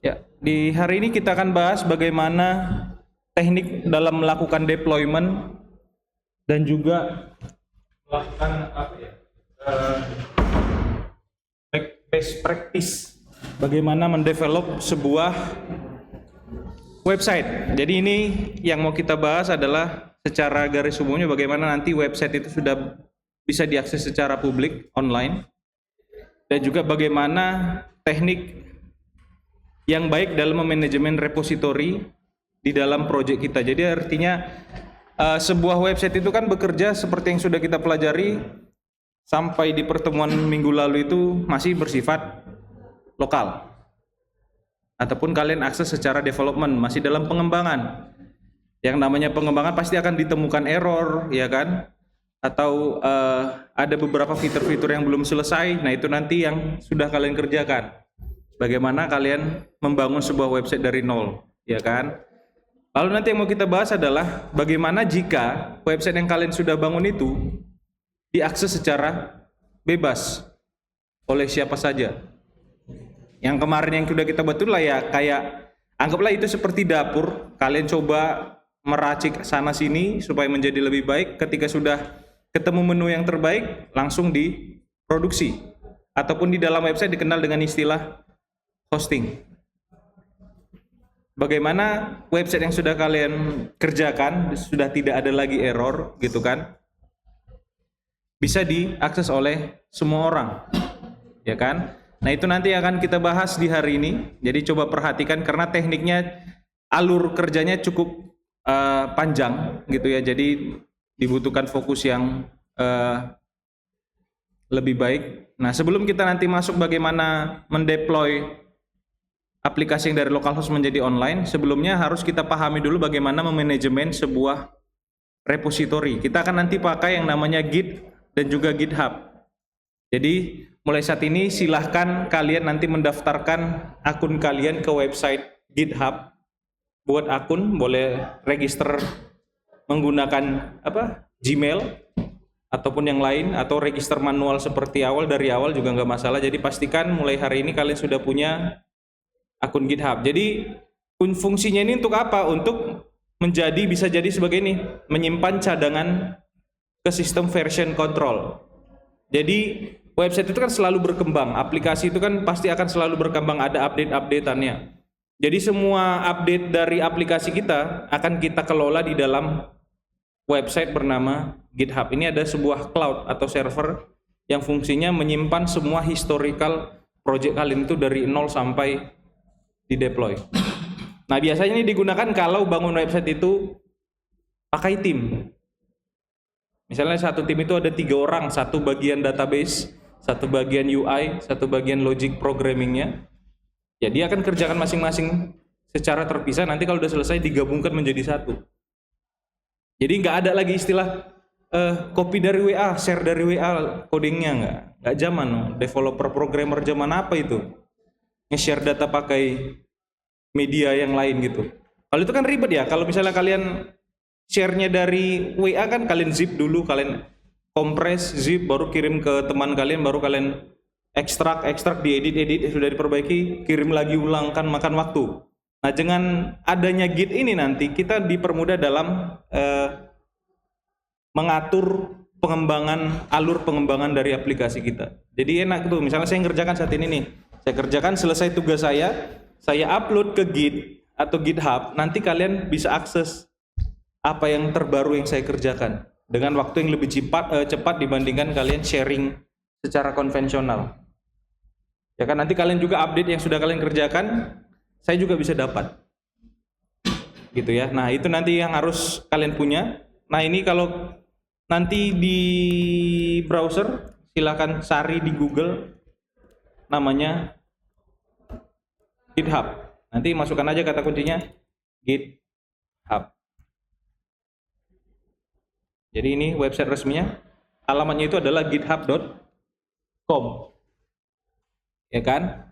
Ya, di hari ini kita akan bahas bagaimana teknik dalam melakukan deployment dan juga melakukan best practice bagaimana mendevelop sebuah website. Jadi ini yang mau kita bahas adalah secara garis umumnya bagaimana nanti website itu sudah bisa diakses secara publik online dan juga bagaimana teknik yang baik dalam manajemen repositori di dalam proyek kita. Jadi artinya sebuah website itu kan bekerja seperti yang sudah kita pelajari sampai di pertemuan minggu lalu itu masih bersifat lokal. Ataupun kalian akses secara development, masih dalam pengembangan. Yang namanya pengembangan pasti akan ditemukan error, ya kan? Atau ada beberapa fitur-fitur yang belum selesai. Nah, itu nanti yang sudah kalian kerjakan. Bagaimana kalian membangun sebuah website dari nol, ya kan? Lalu nanti yang mau kita bahas adalah bagaimana jika website yang kalian sudah bangun itu diakses secara bebas oleh siapa saja. Yang kemarin yang sudah kita buat itu lah ya kayak anggaplah itu seperti dapur, kalian coba meracik sana sini supaya menjadi lebih baik. Ketika sudah ketemu menu yang terbaik, langsung diproduksi. Ataupun di dalam website dikenal dengan istilah hosting. Bagaimana website yang sudah kalian kerjakan sudah tidak ada lagi error gitu kan, bisa diakses oleh semua orang, ya kan? Nah, itu nanti akan kita bahas di hari ini. Jadi coba perhatikan karena tekniknya, alur kerjanya cukup panjang gitu ya. Jadi dibutuhkan fokus yang lebih baik. Nah, sebelum kita nanti masuk bagaimana mendeploy aplikasi yang dari localhost menjadi online, sebelumnya harus kita pahami dulu bagaimana memanajemen sebuah repository. Kita akan nanti pakai yang namanya Git dan juga GitHub. Jadi mulai saat ini silahkan kalian nanti mendaftarkan akun kalian ke website GitHub. Buat akun, boleh register menggunakan Gmail ataupun yang lain, atau register manual seperti dari awal juga nggak masalah. Jadi pastikan mulai hari ini kalian sudah punya akun GitHub. Jadi fungsinya ini untuk apa? Untuk bisa jadi sebagai ini, menyimpan cadangan ke sistem version control. Jadi website itu kan selalu berkembang, aplikasi itu kan pasti akan selalu berkembang, ada update-updateannya. Jadi semua update dari aplikasi kita akan kita kelola di dalam website bernama GitHub. Ini ada sebuah cloud atau server yang fungsinya menyimpan semua historical project kalian itu dari nol sampai di deploy. Nah, biasanya ini digunakan kalau bangun website itu pakai tim. Misalnya satu tim itu ada 3 orang, satu bagian database, satu bagian UI, satu bagian logic programmingnya. Ya, dia akan kerjakan masing-masing secara terpisah. Nanti kalau udah selesai digabungkan menjadi satu. Jadi nggak ada lagi istilah copy dari WA, share dari WA, codingnya nggak zaman. Developer programmer zaman apa itu? Nge-share data pakai media yang lain gitu. Kalau itu kan ribet ya. Kalau misalnya kalian share-nya dari WA kan kalian zip dulu, kalian kompres, zip, baru kirim ke teman kalian, baru kalian ekstrak, diedit, sudah diperbaiki, kirim lagi ulang, kan makan waktu. Nah, dengan adanya Git ini nanti kita dipermudah dalam mengatur alur pengembangan dari aplikasi kita. Jadi enak tuh, misalnya saya ngerjakan saat ini nih. Saya kerjakan, selesai tugas saya upload ke Git atau GitHub, nanti kalian bisa akses apa yang terbaru yang saya kerjakan dengan waktu yang lebih cepat dibandingkan kalian sharing secara konvensional. Ya kan, nanti kalian juga update yang sudah kalian kerjakan, saya juga bisa dapat. Gitu ya. Nah, itu nanti yang harus kalian punya. Nah, ini kalau nanti di browser silakan cari di Google namanya GitHub. Nanti masukkan aja kata kuncinya GitHub. Jadi ini website resminya. Alamatnya itu adalah github.com. Ya kan?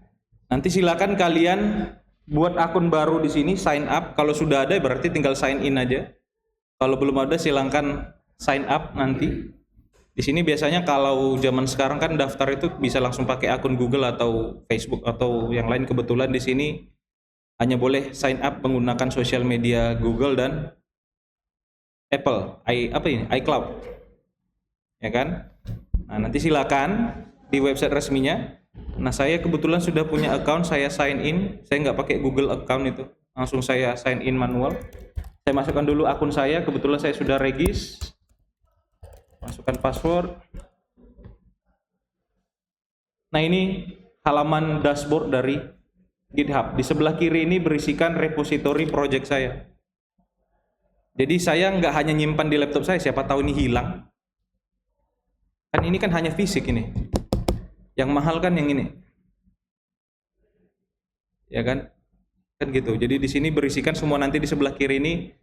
Nanti silakan kalian buat akun baru di sini, sign up. Kalau sudah ada berarti tinggal sign in aja. Kalau belum ada silakan sign up nanti. Di sini biasanya kalau zaman sekarang kan daftar itu bisa langsung pakai akun Google atau Facebook atau yang lain. Kebetulan di sini hanya boleh sign up menggunakan sosial media Google dan Apple, iCloud, ya kan? Nah, nanti silakan di website resminya. Nah, saya kebetulan sudah punya account, saya sign in. Saya nggak pakai Google account itu, langsung saya sign in manual. Saya masukkan dulu akun saya, kebetulan saya sudah regis. Masukkan password. Nah, ini halaman dashboard dari GitHub. Di sebelah kiri ini berisikan repository project saya. Jadi saya nggak hanya nyimpan di laptop saya, siapa tahu ini hilang. Kan ini kan hanya fisik ini. Yang mahal kan yang ini. Ya kan? Kan gitu. Jadi di sini berisikan semua, nanti di sebelah kiri ini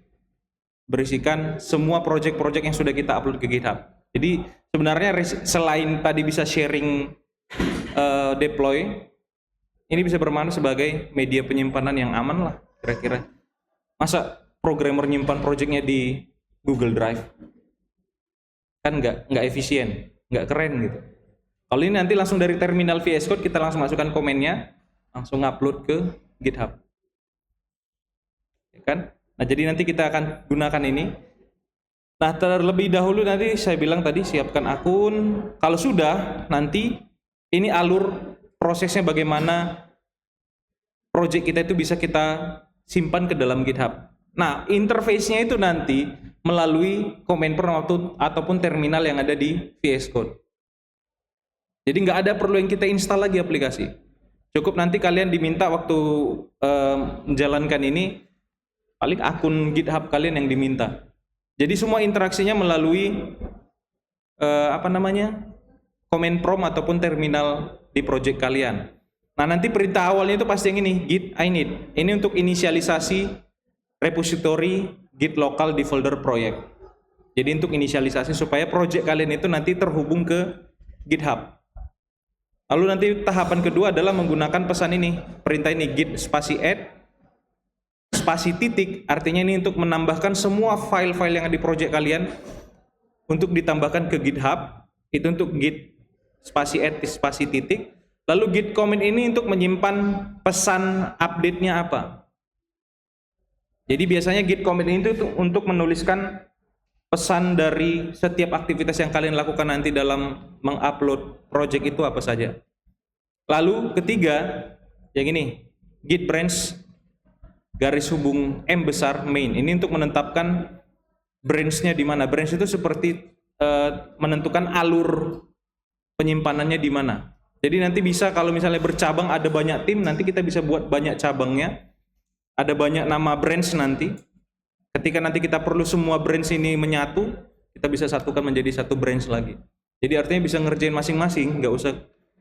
berisikan semua project-project yang sudah kita upload ke GitHub. Jadi sebenarnya selain tadi bisa sharing deploy, ini bisa bermakna sebagai media penyimpanan yang aman lah kira-kira. Masa programmer nyimpan projectnya di Google Drive? Kan nggak efisien, nggak keren gitu. Kalau ini nanti langsung dari terminal VS Code kita langsung masukkan komennya, langsung upload ke GitHub, ya kan? Nah, jadi nanti kita akan gunakan ini. Nah, terlebih dahulu nanti saya bilang tadi siapkan akun. Kalau sudah, nanti ini alur prosesnya bagaimana project kita itu bisa kita simpan ke dalam GitHub. Nah, interface-nya itu nanti melalui command prompt ataupun terminal yang ada di VS Code. Jadi nggak ada perlu yang kita install lagi aplikasi. Cukup nanti kalian diminta waktu menjalankan ini, paling akun GitHub kalian yang diminta. Jadi semua interaksinya melalui command prompt ataupun terminal di project kalian. Nah, nanti perintah awalnya itu pasti yang ini, git init. Ini untuk inisialisasi repository git lokal di folder project. Jadi untuk inisialisasi supaya project kalian itu nanti terhubung ke GitHub. Lalu nanti tahapan kedua adalah menggunakan pesan ini, perintah ini, git spasi add spasi titik, artinya ini untuk menambahkan semua file-file yang ada di project kalian untuk ditambahkan ke GitHub. Itu untuk git spasi add spasi titik. Lalu git commit ini untuk menyimpan pesan update-nya apa. Jadi biasanya git commit ini itu untuk menuliskan pesan dari setiap aktivitas yang kalian lakukan nanti dalam mengupload project itu apa saja. Lalu ketiga, yang ini, git branch garis hubung M besar main. Ini untuk menetapkan branch-nya di mana. Branch itu seperti menentukan alur penyimpanannya di mana. Jadi nanti bisa kalau misalnya bercabang ada banyak tim, nanti kita bisa buat banyak cabangnya. Ada banyak nama branch nanti. Ketika nanti kita perlu semua branch ini menyatu, kita bisa satukan menjadi satu branch lagi. Jadi artinya bisa ngerjain masing-masing, nggak usah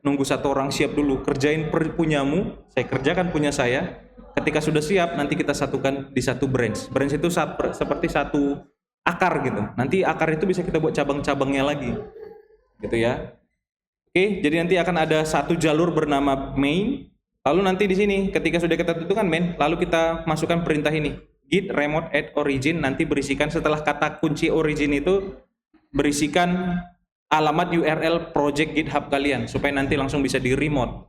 nunggu satu orang siap dulu. Kerjain punyamu, saya kerjakan punya saya. Ketika sudah siap, nanti kita satukan di satu branch. Branch itu seperti satu akar gitu. Nanti akar itu bisa kita buat cabang-cabangnya lagi, gitu ya. Oke, jadi nanti akan ada satu jalur bernama main. Lalu nanti di sini ketika sudah kita tentukan main, lalu kita masukkan perintah ini, git remote add origin. Nanti berisikan setelah kata kunci origin itu berisikan alamat URL project GitHub kalian supaya nanti langsung bisa di remote.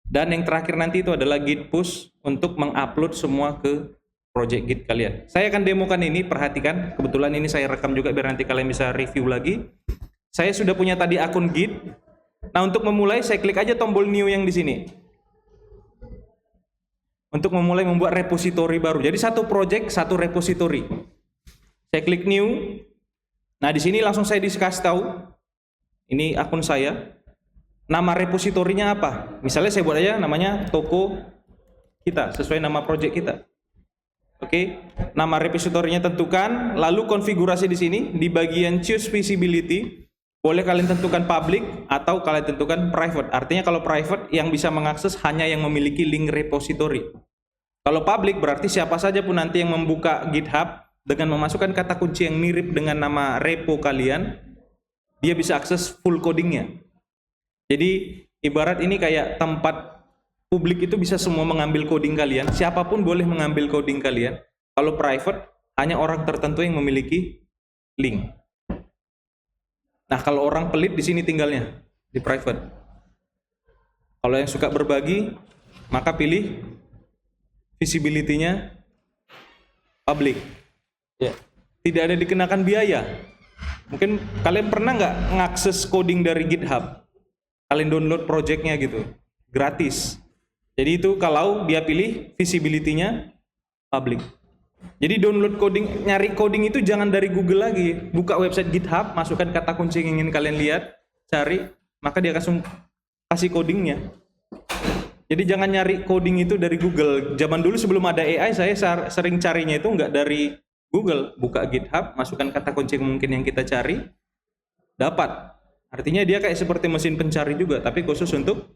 Dan yang terakhir nanti itu adalah git push untuk mengupload semua ke project Git kalian. Saya akan demokan ini, perhatikan. Kebetulan ini saya rekam juga biar nanti kalian bisa review lagi. Saya sudah punya tadi akun Git. Nah, untuk memulai saya klik aja tombol new yang di sini. Untuk memulai membuat repository baru. Jadi satu project, satu repository. Saya klik new. Nah, di sini langsung saya dikasih tahu. Ini akun saya. Nama repositorinya apa? Misalnya saya buat aja namanya toko kita, sesuai nama project kita. Oke. Nama repositorinya tentukan, lalu konfigurasi di sini di bagian choose visibility. Boleh kalian tentukan public atau kalian tentukan private. Artinya kalau private yang bisa mengakses hanya yang memiliki link repository. Kalau public berarti siapa saja pun nanti yang membuka GitHub dengan memasukkan kata kunci yang mirip dengan nama repo kalian, dia bisa akses full codingnya. Jadi ibarat ini kayak tempat publik itu bisa semua mengambil coding kalian, siapapun boleh mengambil coding kalian. Kalau private hanya orang tertentu yang memiliki link. Nah, kalau orang pelit di sini tinggalnya di private. Kalau yang suka berbagi, maka pilih visibility-nya public. Ya. Tidak ada dikenakan biaya. Mungkin kalian pernah nggak ngakses coding dari GitHub? Kalian download project-nya gitu, gratis. Jadi itu kalau dia pilih visibility-nya public. Jadi download coding, nyari coding itu jangan dari Google lagi. Buka website GitHub, masukkan kata kunci yang ingin kalian lihat, cari, maka dia kasih codingnya. Jadi jangan nyari coding itu dari Google. Zaman dulu sebelum ada AI, saya sering carinya itu nggak dari Google. Buka GitHub, masukkan kata kunci mungkin yang kita cari, dapat. Artinya dia kayak seperti mesin pencari juga, tapi khusus untuk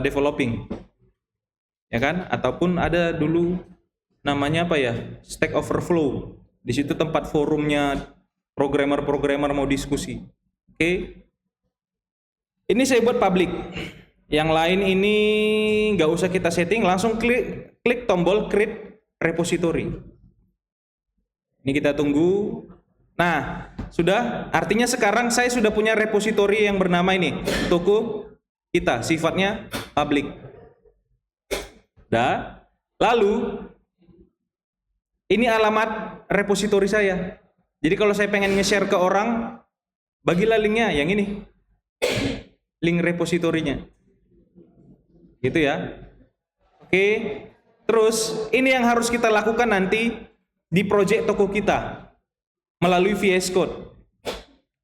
developing. Ya kan? Ataupun ada dulu namanya apa ya? Stack Overflow. Di situ tempat forumnya programmer-programmer mau diskusi. Oke. Ini saya buat public. Yang lain ini nggak usah kita setting, langsung klik tombol create repository. Ini kita tunggu. Nah, sudah. Artinya sekarang saya sudah punya repository yang bernama ini, toko kita, sifatnya public. Dah. Lalu ini alamat repository saya. Jadi kalau saya pengen nge-share ke orang, bagilah linknya yang ini. Link repositorinya. Gitu ya. Oke. Terus ini yang harus kita lakukan nanti di project toko kita melalui VS Code.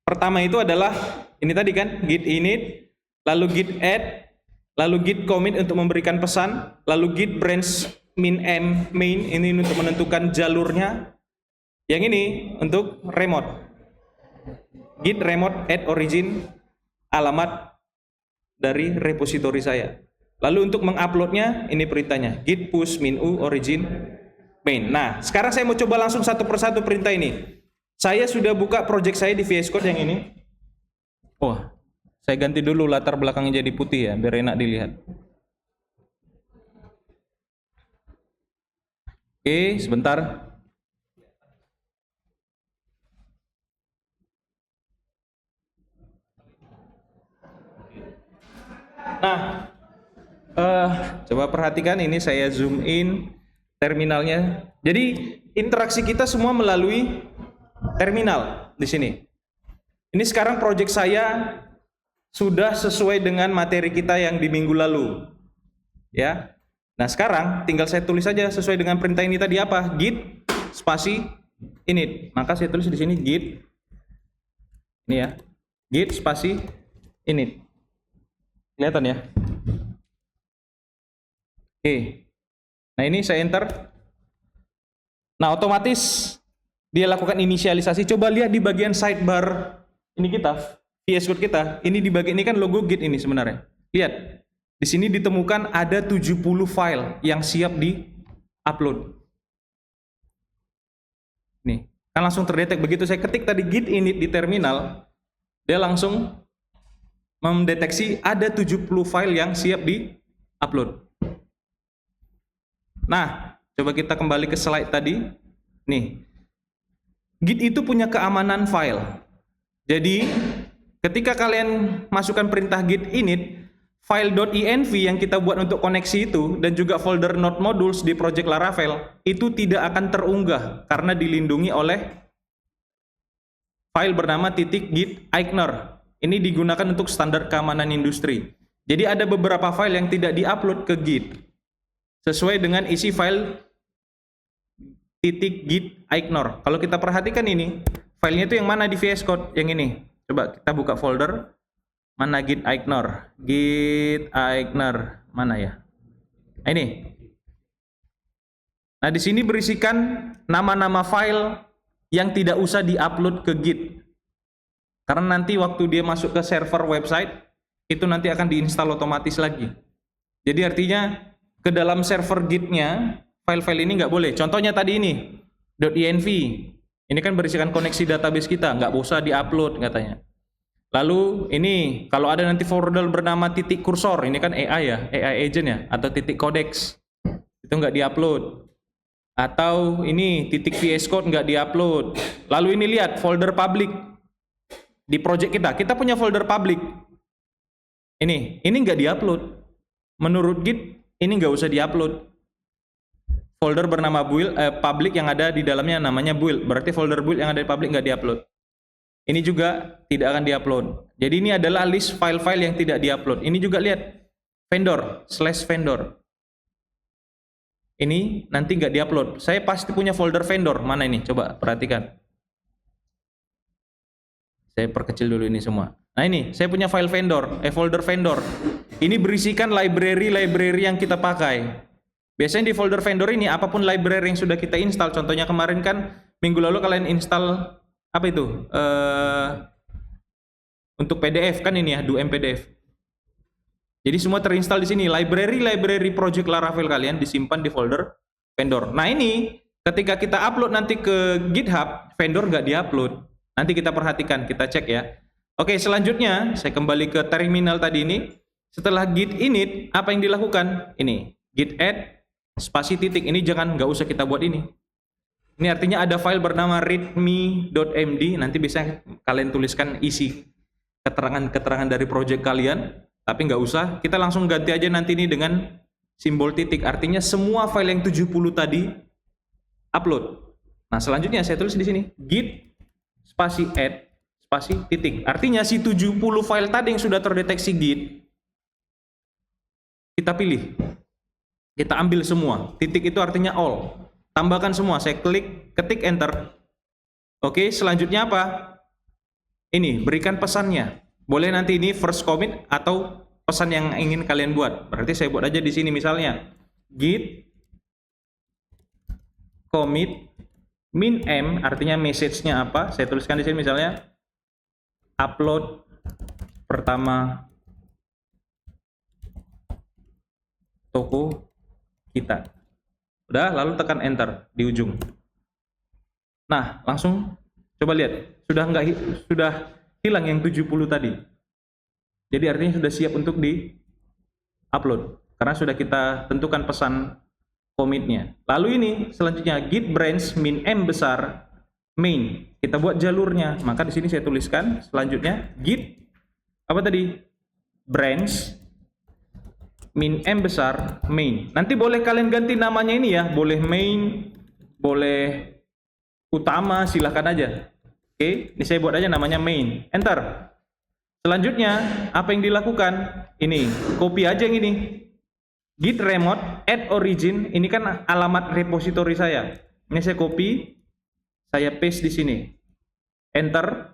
Pertama itu adalah ini tadi kan git init, lalu git add, lalu git commit untuk memberikan pesan, lalu git branch min main ini untuk menentukan jalurnya. Yang ini untuk remote. Git remote add origin, alamat dari repository saya. Lalu untuk menguploadnya, ini perintahnya, git push min u origin main. Nah, sekarang saya mau coba langsung satu persatu perintah ini. Saya sudah buka project saya di VS Code yang ini. Oh, saya ganti dulu latar belakangnya jadi putih ya, biar enak dilihat. Oke, sebentar. Nah, coba perhatikan ini saya zoom in terminalnya. Jadi interaksi kita semua melalui terminal di sini. Ini sekarang project saya sudah sesuai dengan materi kita yang di minggu lalu. Ya. Nah, sekarang tinggal saya tulis saja sesuai dengan perintah ini tadi apa? Git spasi init. Maka saya tulis di sini git. Ini ya. Git spasi init. Kelihatan ya? Oke. Nah, ini saya enter. Nah, otomatis dia lakukan inisialisasi. Coba lihat di bagian sidebar ini kita, VS Code kita. Ini di bagian ini kan logo Git ini sebenarnya. Lihat. Di sini ditemukan ada 70 file yang siap di-upload. Nih, kan langsung terdetek begitu saya ketik tadi git init di terminal, dia langsung mendeteksi ada 70 file yang siap di-upload. Nah, coba kita kembali ke slide tadi. Nih, Git itu punya keamanan file. Jadi, ketika kalian masukkan perintah git init, file .env yang kita buat untuk koneksi itu, dan juga folder node modules di project Laravel, itu tidak akan terunggah karena dilindungi oleh file bernama .git ignore. Ini digunakan untuk standar keamanan industri. Jadi ada beberapa file yang tidak diupload ke Git sesuai dengan isi file .git ignore. Kalau kita perhatikan ini, filenya itu yang mana di VS Code? Yang ini. Coba kita buka folder. Mana git ignore? Git ignore mana ya? Nah, ini. Nah, di sini berisikan nama-nama file yang tidak usah diupload ke Git. Karena nanti waktu dia masuk ke server website, itu nanti akan diinstal otomatis lagi. Jadi artinya ke dalam server Git-nya, file-file ini nggak boleh. Contohnya tadi ini, .env. Ini kan berisikan koneksi database kita, nggak usah diupload katanya. Lalu ini, kalau ada nanti folder bernama titik kursor, ini kan AI ya, AI agent ya, atau titik codex, itu nggak diupload. Atau ini titik VS Code nggak diupload. Lalu ini lihat folder public di project kita punya folder public. Ini nggak diupload. Menurut Git ini nggak usah diupload. folder bernama build public yang ada di dalamnya namanya build. Berarti folder build yang ada di public nggak diupload. Ini juga tidak akan diupload. Jadi ini adalah list file-file yang tidak diupload. Ini juga lihat vendor/vendor. Ini nanti nggak diupload. Saya pasti punya folder vendor. Mana ini? Coba perhatikan. Saya perkecil dulu ini semua. Nah ini, saya punya file vendor, folder vendor. Ini berisikan library yang kita pakai. Biasanya di folder vendor ini, apapun library yang sudah kita install. Contohnya kemarin kan, minggu lalu kalian install, apa itu? Untuk PDF kan ini ya, 2M PDF. Jadi semua terinstall di sini. Library project Laravel kalian disimpan di folder vendor. Nah ini, ketika kita upload nanti ke GitHub, vendor nggak diupload. Nanti kita perhatikan, kita cek ya. Oke, selanjutnya saya kembali ke terminal tadi ini. Setelah git init, apa yang dilakukan? Ini, git add, spasi titik. Ini nggak usah kita buat ini. Ini artinya ada file bernama readme.md. Nanti bisa kalian tuliskan isi keterangan-keterangan dari project kalian. Tapi nggak usah, kita langsung ganti aja nanti ini dengan simbol titik. Artinya semua file yang 70 tadi upload. Nah, selanjutnya saya tulis di sini git spasi add spasi titik. Artinya si 70 file tadi yang sudah terdeteksi git kita pilih. Kita ambil semua. Titik itu artinya all. Tambahkan semua. Saya klik, ketik enter. Oke, selanjutnya apa? Ini, berikan pesannya. Boleh nanti ini first commit atau pesan yang ingin kalian buat. Berarti saya buat aja di sini misalnya git commit min m, artinya message-nya apa? Saya tuliskan di sini misalnya upload pertama toko kita. Udah, lalu tekan enter di ujung. Nah, langsung coba lihat. Sudah hilang yang 70 tadi. Jadi artinya sudah siap untuk di-upload. Karena sudah kita tentukan pesan commit-nya. Lalu ini selanjutnya git branch min m besar main. Kita buat jalurnya. Maka di sini saya tuliskan selanjutnya git apa tadi? Branch min m besar main. Nanti boleh kalian ganti namanya ini ya. Boleh main, boleh utama, silahkan aja. Oke, ini saya buat aja namanya main. Enter. Selanjutnya, apa yang dilakukan? Ini, copy aja yang ini. Git remote add origin, ini kan alamat repository saya. Ini saya copy, saya paste di sini. Enter.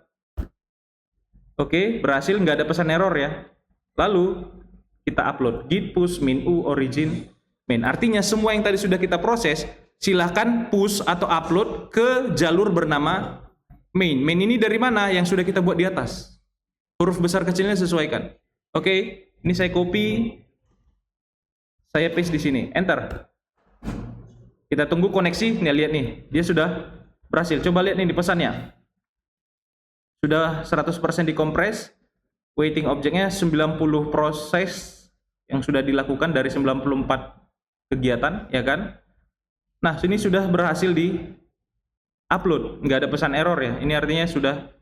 Oke, berhasil, nggak ada pesan error ya. Lalu kita upload git push min u origin main. Artinya semua yang tadi sudah kita proses, silahkan push atau upload ke jalur bernama main. Main ini dari mana? Yang sudah kita buat di atas. Huruf besar kecilnya sesuaikan. Oke, ini saya copy, saya paste di sini. Enter. Kita tunggu koneksi. Nih lihat nih, dia sudah berhasil. Coba lihat nih di pesannya. Sudah 100% dikompres. Waiting objeknya 90 proses yang sudah dilakukan dari 94 kegiatan, ya kan? Nah, sini sudah berhasil di upload, nggak ada pesan error ya. Ini artinya sudah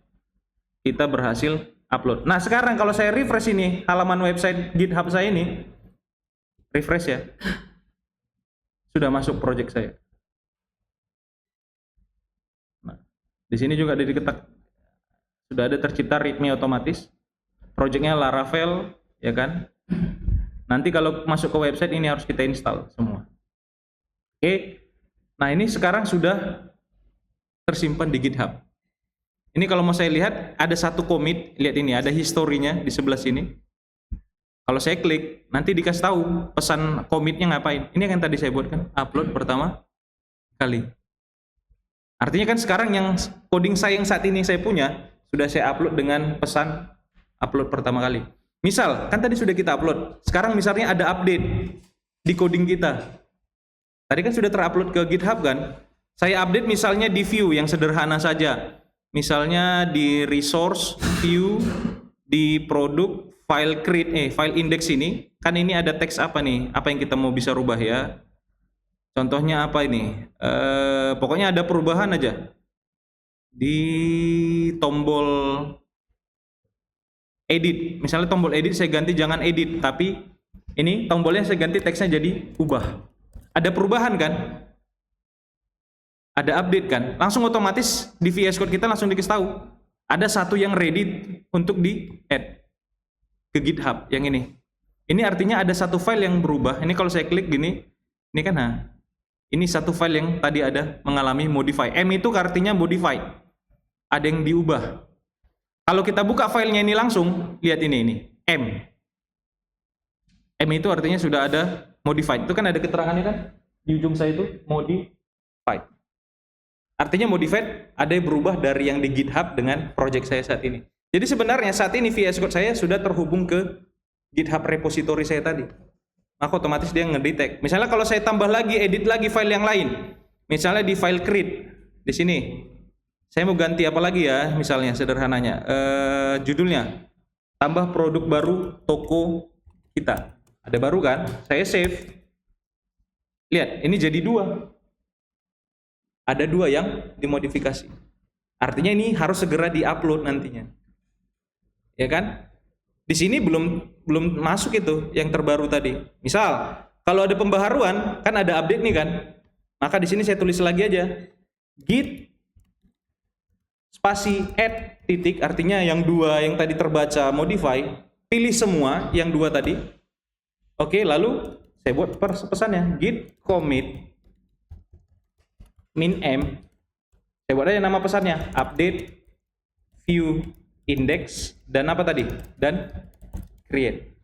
kita berhasil upload. Nah, sekarang kalau saya refresh ini halaman website GitHub saya ini, refresh ya, sudah masuk project saya. Nah, di sini juga ada diketak, sudah ada tercipta readme otomatis. Projectnya Laravel, ya kan? Nanti kalau masuk ke website ini harus kita install semua. Oke. Nah, ini sekarang sudah tersimpan di GitHub. Ini kalau mau saya lihat, ada satu commit, lihat ini, ada historinya di sebelah sini. Kalau saya klik, nanti dikasih tahu pesan commitnya ngapain. Ini yang tadi saya buat kan, upload pertama kali. Artinya kan sekarang yang coding saya yang saat ini saya punya, sudah saya upload dengan pesan upload pertama kali. Misal, kan tadi sudah kita upload, sekarang misalnya ada update di coding kita. Tadi kan sudah terupload ke GitHub kan, saya update misalnya di view yang sederhana saja. Misalnya di resource, view, di produk, file create, file index ini, kan ini ada teks apa nih, apa yang kita mau bisa rubah ya. Contohnya apa ini, pokoknya ada perubahan aja. Di tombol edit, misalnya tombol edit saya ganti jangan edit, tapi ini tombolnya saya ganti teksnya jadi ubah. Ada perubahan kan? ada update kan, langsung otomatis di VS Code kita langsung dikasih tahu ada satu yang ready untuk di add ke GitHub yang ini. Ini artinya ada satu file yang berubah. Ini kalau saya klik gini, ini kan ini satu file yang tadi ada mengalami modify. M itu artinya modify. Ada yang diubah. Kalau kita buka filenya ini langsung, lihat ini M. M itu artinya sudah ada modified. Itu kan ada keterangannya kan di ujung saya itu modified. Artinya modified ada yang berubah dari yang di GitHub dengan project saya saat ini. Jadi sebenarnya saat ini VS Code saya sudah terhubung ke GitHub repository saya tadi. Maka otomatis dia ngedetect. Misalnya kalau saya tambah lagi, edit lagi file yang lain. Misalnya di file create di sini. Saya mau ganti apa lagi ya? Misalnya sederhananya judulnya tambah produk baru toko kita. Ada baru kan? Saya save. Lihat, ini jadi 2. Ada 2 yang dimodifikasi. Artinya ini harus segera diupload nantinya. Ya kan? Di sini belum masuk itu yang terbaru tadi. Misal, kalau ada pembaharuan, kan ada update nih kan? Maka di sini saya tulis lagi aja. Git spasi add titik, artinya yang 2 yang tadi terbaca modify, pilih semua yang 2 tadi. Oke, lalu saya buat pesannya git commit min m. Saya buat aja nama pesannya update view index dan apa tadi? Dan create.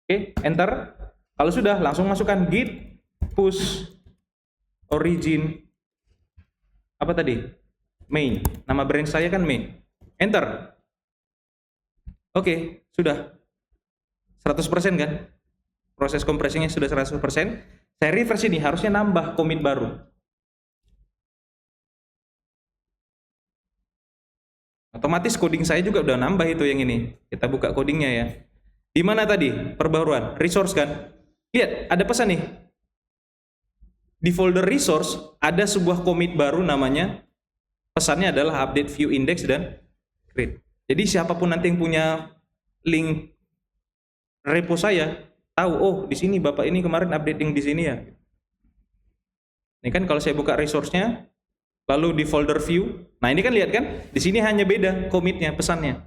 Oke, enter. Kalau sudah, langsung masukkan git push origin apa tadi? Main. Nama branch saya kan main. Enter. Oke, sudah 100% kan? Proses compressingnya sudah 100%. Saya refresh ini, harusnya nambah commit baru. Otomatis coding saya juga udah nambah itu yang ini. Kita buka codingnya ya. Di mana tadi? Perbaruan. Resource kan? Lihat, ada pesan nih. Di folder resource ada sebuah commit baru namanya, pesannya adalah update view index dan create. Jadi siapapun nanti yang punya link repo saya tahu, oh di sini Bapak ini kemarin updating di sini ya. Ini kan kalau saya buka resource-nya, lalu di folder view, nah ini kan lihat kan, di sini hanya beda commit-nya, pesannya.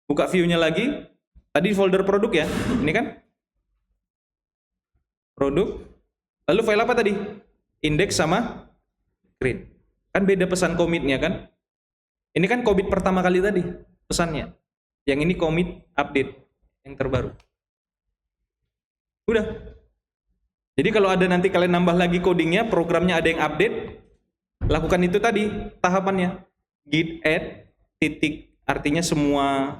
Buka view-nya lagi, tadi di folder produk ya, ini kan produk, lalu file apa tadi? Index sama create. Kan beda pesan commit-nya kan? Ini kan commit pertama kali tadi pesannya. Yang ini commit update yang terbaru. Udah. Jadi kalau ada nanti kalian nambah lagi codingnya, programnya ada yang update, lakukan itu tadi tahapannya. Git add titik, artinya semua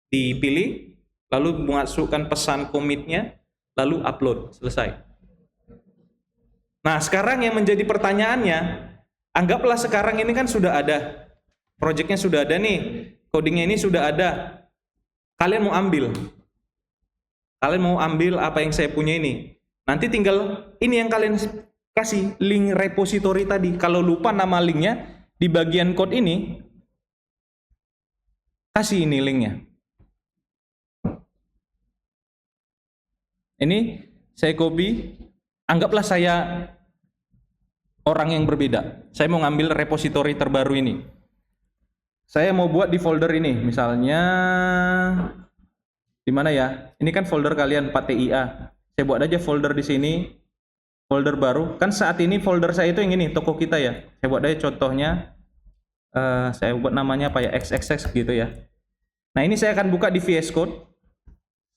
dipilih, lalu masukkan pesan commit-nya, lalu upload, selesai. Nah sekarang yang menjadi pertanyaannya, anggaplah sekarang ini kan sudah ada, projectnya sudah ada nih, codingnya ini sudah ada, kalian mau ambil apa yang saya punya ini, nanti tinggal ini yang kalian kasih link repository tadi. Kalau lupa nama linknya, di bagian code ini kasih ini linknya. Ini saya copy, anggaplah saya orang yang berbeda, saya mau ngambil repository terbaru ini, saya mau buat di folder ini, misalnya di mana ya, ini kan folder kalian 4TIA, saya buat aja folder di sini, folder baru. Kan saat ini folder saya itu yang ini, toko kita ya. Saya buat aja contohnya, saya buat namanya apa ya, XXX gitu ya. Nah ini saya akan buka di VS Code.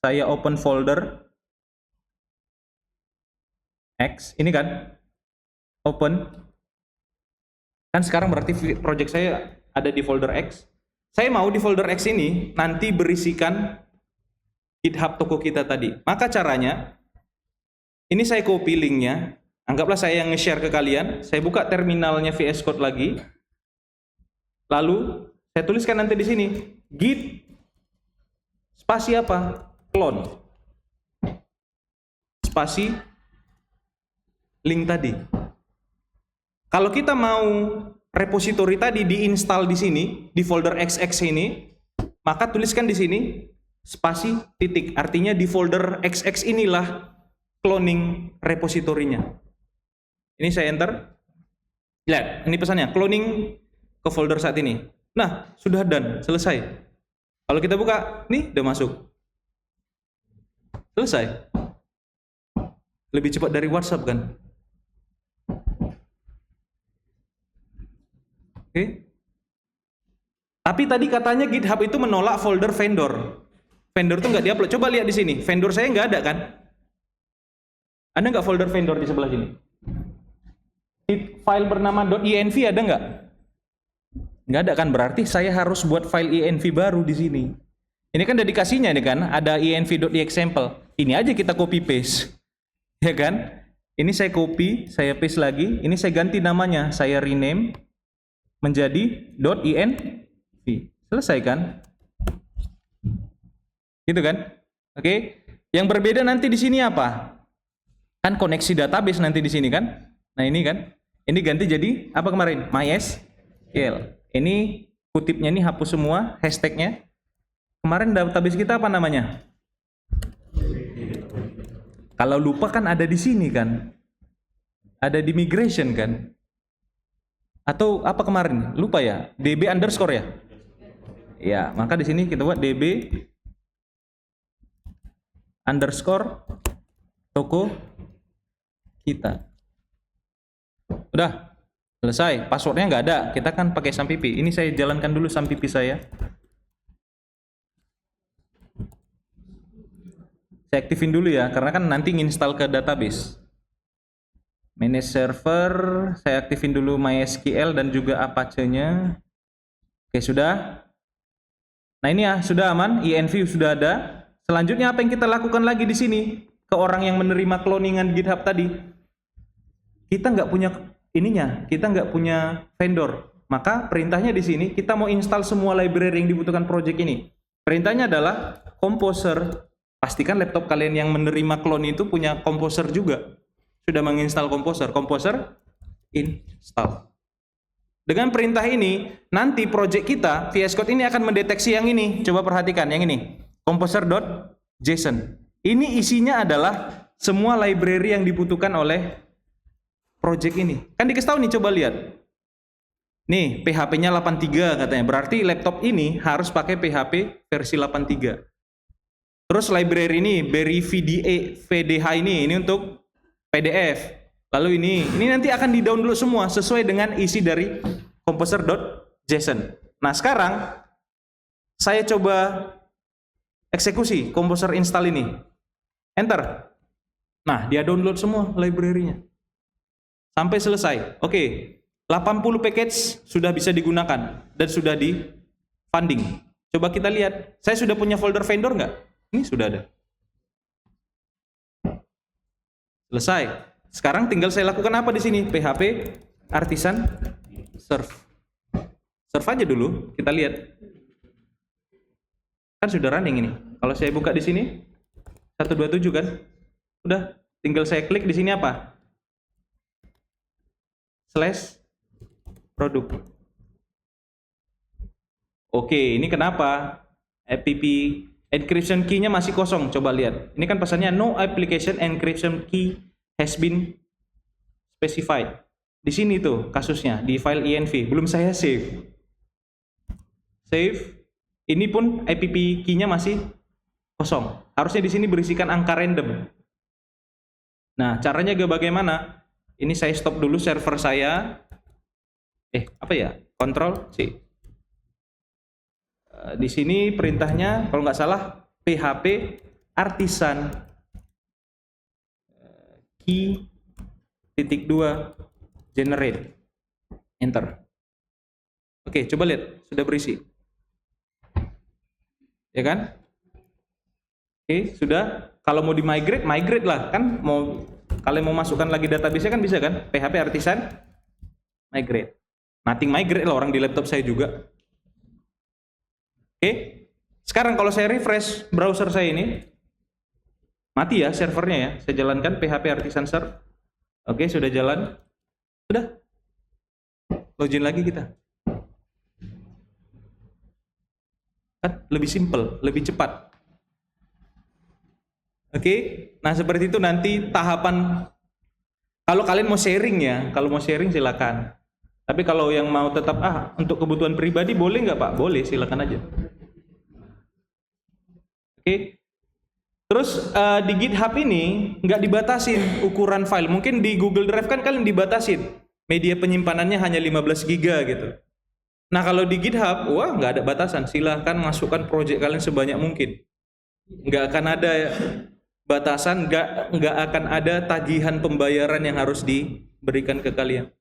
Saya open folder X, ini kan, open. Kan sekarang berarti project saya ada di folder X. Saya mau di folder X ini nanti berisikan GitHub toko kita tadi. Maka caranya, ini saya copy linknya, anggaplah saya yang nge-share ke kalian, saya buka terminalnya VS Code lagi, lalu saya tuliskan nanti di sini, git spasi apa? Clone. Spasi link tadi. Kalau kita mau repository tadi diinstal di sini, di folder XX ini, maka tuliskan di sini, spasi titik, artinya di folder XX inilah cloning repositorinya. Ini saya enter, Lihat, ini pesannya, cloning ke folder saat ini. Nah, sudah done, selesai. Kalau kita buka, nih udah masuk. Selesai. Lebih cepat dari WhatsApp kan? Oke. Tapi tadi katanya GitHub itu menolak folder vendor. Vendor tuh nggak diupload. Coba lihat di sini. Vendor saya nggak ada kan? Ada nggak folder vendor di sebelah sini? File bernama .env ada nggak? Nggak ada kan? Berarti saya harus buat file env baru di sini. Ini kan dedikasinya nih kan? Ada env.example. Ini aja kita copy paste. Ya kan? Ini saya copy, saya paste lagi. Ini saya ganti namanya. Saya rename menjadi .env. Selesai kan? Gitu kan? Oke. Yang berbeda nanti di sini apa? Kan koneksi database nanti di sini kan? Nah, ini kan. Ini ganti jadi apa kemarin? MySQL. Ini kutipnya ini hapus semua hashtagnya. Kemarin database kita apa namanya? Kalau lupa kan ada di sini kan? Ada di migration kan? Atau apa kemarin? Lupa ya? DB underscore ya? Ya, maka di sini kita buat DB underscore toko kita. Udah, selesai. Passwordnya nggak ada. Kita kan pakai SAMPP. Ini saya jalankan dulu SAMPP saya. Saya aktifin dulu ya, karena kan nanti nginstal ke database. Manage server, saya aktifin dulu MySQL dan juga Apache-nya. Oke, sudah. Nah, ini ya, sudah aman, env sudah ada. Selanjutnya apa yang kita lakukan lagi di sini? Ke orang yang menerima cloningan GitHub tadi. Kita nggak punya ininya, kita nggak punya vendor. Maka perintahnya di sini, kita mau install semua library yang dibutuhkan project ini. Perintahnya adalah Composer. Pastikan laptop kalian yang menerima clone itu punya Composer juga. Sudah menginstal Composer. Composer install. Dengan perintah ini, nanti project kita, VS Code ini akan mendeteksi yang ini. Coba perhatikan, yang ini. Composer.json. Ini isinya adalah semua library yang dibutuhkan oleh project ini. Kan dikasih tahu nih, coba lihat. Nih, PHP-nya 83 katanya. Berarti laptop ini harus pakai PHP versi 83. Terus library ini, Berry VDH ini untuk PDF. Lalu ini nanti akan di-download semua sesuai dengan isi dari composer.json. Nah, sekarang saya coba eksekusi Composer install ini. Enter. Nah, dia download semua library-nya. Sampai selesai. Oke. 80 package sudah bisa digunakan dan sudah di funding. Coba kita lihat. Saya sudah punya folder vendor nggak? Ini sudah ada. Selesai. Sekarang tinggal saya lakukan apa di sini? PHP artisan serve. Serve aja dulu, kita lihat. Kan sudah running ini. Kalau saya buka di sini 127 kan? Udah, tinggal saya klik di sini apa? /produk. Oke, ini kenapa? app encryption key-nya masih kosong. Coba lihat. Ini kan pesannya no application encryption key has been specified. Di sini tuh kasusnya di file env. Belum saya save. Save. Ini pun app key-nya masih kosong. Harusnya di sini berisikan angka random. Nah, caranya bagaimana? Ini saya stop dulu server saya. Apa ya? Ctrl C. Di sini perintahnya kalau nggak salah PHP artisan key .2 generate. Enter. Oke, coba lihat sudah berisi. Ya kan? Oke, sudah. Kalau mau di migrate, migrate lah kan. Mau kalian mau masukkan lagi database-nya kan bisa kan? PHP artisan migrate. Nothing migrate lah orang di laptop saya juga. Oke, sekarang kalau saya refresh browser saya ini, mati ya servernya ya. Saya jalankan PHP artisan serve. Oke, sudah jalan. Sudah. Login lagi kita. Kan lebih simple, lebih cepat. Oke, nah seperti itu nanti tahapan. Kalau kalian mau sharing ya, kalau mau sharing silakan. Tapi kalau yang mau tetap untuk kebutuhan pribadi boleh nggak Pak? Boleh, silakan aja. Oke. Terus di GitHub ini nggak dibatasin ukuran file. Mungkin di Google Drive kan kalian dibatasin. Media penyimpanannya hanya 15 GB gitu. Nah kalau di GitHub, wah nggak ada batasan. Silahkan masukkan project kalian sebanyak mungkin. Nggak akan ada batasan, nggak akan ada tagihan pembayaran yang harus diberikan ke kalian.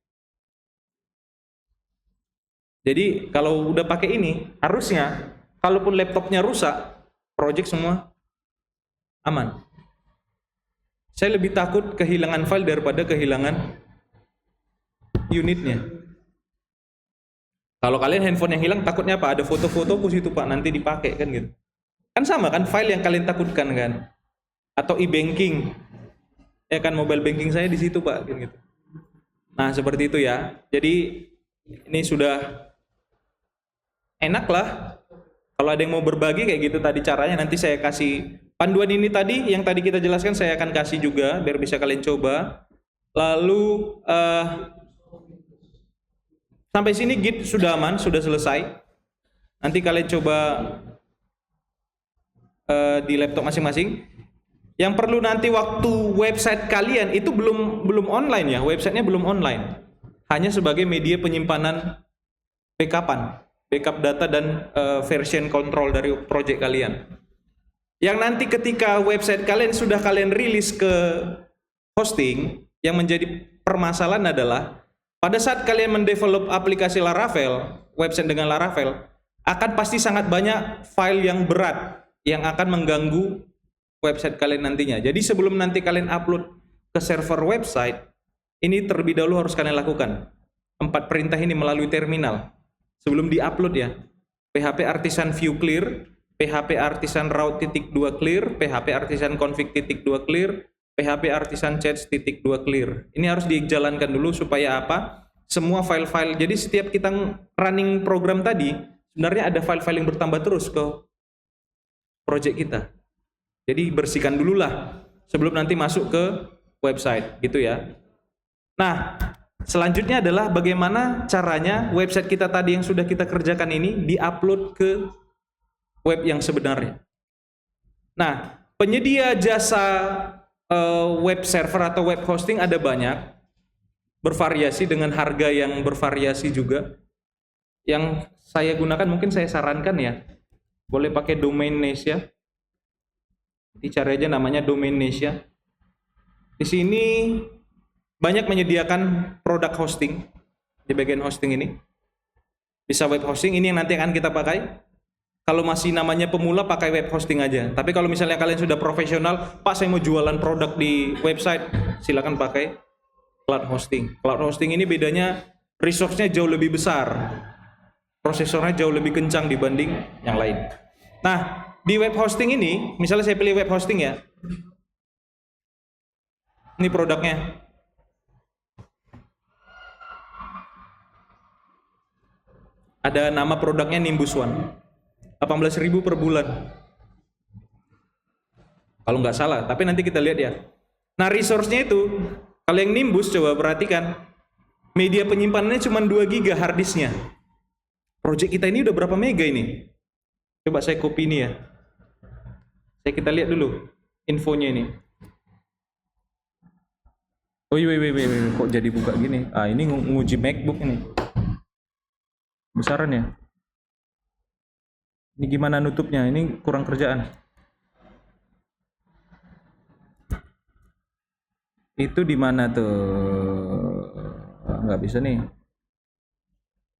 Jadi kalau udah pakai ini, harusnya kalaupun laptopnya rusak, project semua aman. Saya lebih takut kehilangan file daripada kehilangan unitnya. Kalau kalian handphone yang hilang, takutnya apa? Ada foto-fotoku situ Pak, nanti dipakai kan gitu. Kan sama kan file yang kalian takutkan kan? Atau e-banking, ya kan mobile banking saya di situ Pak, gitu. Nah seperti itu ya. Jadi ini sudah enak lah. Kalau ada yang mau berbagi kayak gitu tadi caranya, nanti saya kasih panduan ini tadi yang tadi kita jelaskan, saya akan kasih juga biar bisa kalian coba. Lalu sampai sini Git sudah aman, sudah selesai. Nanti kalian coba di laptop masing-masing. Yang perlu nanti waktu website kalian itu belum online ya, websitenya belum online. Hanya sebagai media penyimpanan backup data dan version control dari project kalian. Yang nanti ketika website kalian sudah kalian rilis ke hosting, yang menjadi permasalahan adalah pada saat kalian mendevelop aplikasi Laravel, website dengan Laravel, akan pasti sangat banyak file yang berat yang akan mengganggu website kalian nantinya. Jadi sebelum nanti kalian upload ke server website, ini terlebih dahulu harus kalian lakukan 4 perintah ini melalui terminal. Sebelum di-upload ya, PHP artisan view clear, PHP artisan route .2 clear, PHP artisan config .2 clear, PHP artisan change .2 clear. Ini harus dijalankan dulu supaya apa? Semua file-file. Jadi setiap kita running program tadi, sebenarnya ada file-file yang bertambah terus ke project kita. Jadi bersihkan dulu lah sebelum nanti masuk ke website, gitu ya. Nah, selanjutnya adalah bagaimana caranya website kita tadi yang sudah kita kerjakan ini di-upload ke web yang sebenarnya. Nah, penyedia jasa web server atau web hosting ada banyak, bervariasi dengan harga yang bervariasi juga. Yang saya gunakan mungkin saya sarankan ya, boleh pakai Domainnesia. Dicari aja namanya Domainnesia. Di sini banyak menyediakan produk hosting di bagian hosting ini. Bisa web hosting, ini yang nanti akan kita pakai. Kalau masih namanya pemula pakai web hosting aja. Tapi kalau misalnya kalian sudah profesional, Pak saya mau jualan produk di website, silakan pakai cloud hosting. Cloud hosting ini bedanya resource-nya jauh lebih besar. Prosesornya jauh lebih kencang dibanding yang lain. Nah, di web hosting ini, misalnya saya pilih web hosting ya. Ini produknya. Ada nama produknya Nimbus One. 18.000 per bulan. Kalau nggak salah, tapi nanti kita lihat ya. Nah, resource-nya itu, kalau yang Nimbus coba perhatikan, media penyimpanannya cuma 2 GB hard disk-nya. Project kita ini udah berapa mega ini? Coba saya copy ini ya. Kita lihat dulu infonya ini. Oh iya, kok jadi buka gini? Ah, ini nguji MacBook ini. Besaran ya? Ini gimana nutupnya? Ini kurang kerjaan. Itu di mana tuh? Nggak bisa nih.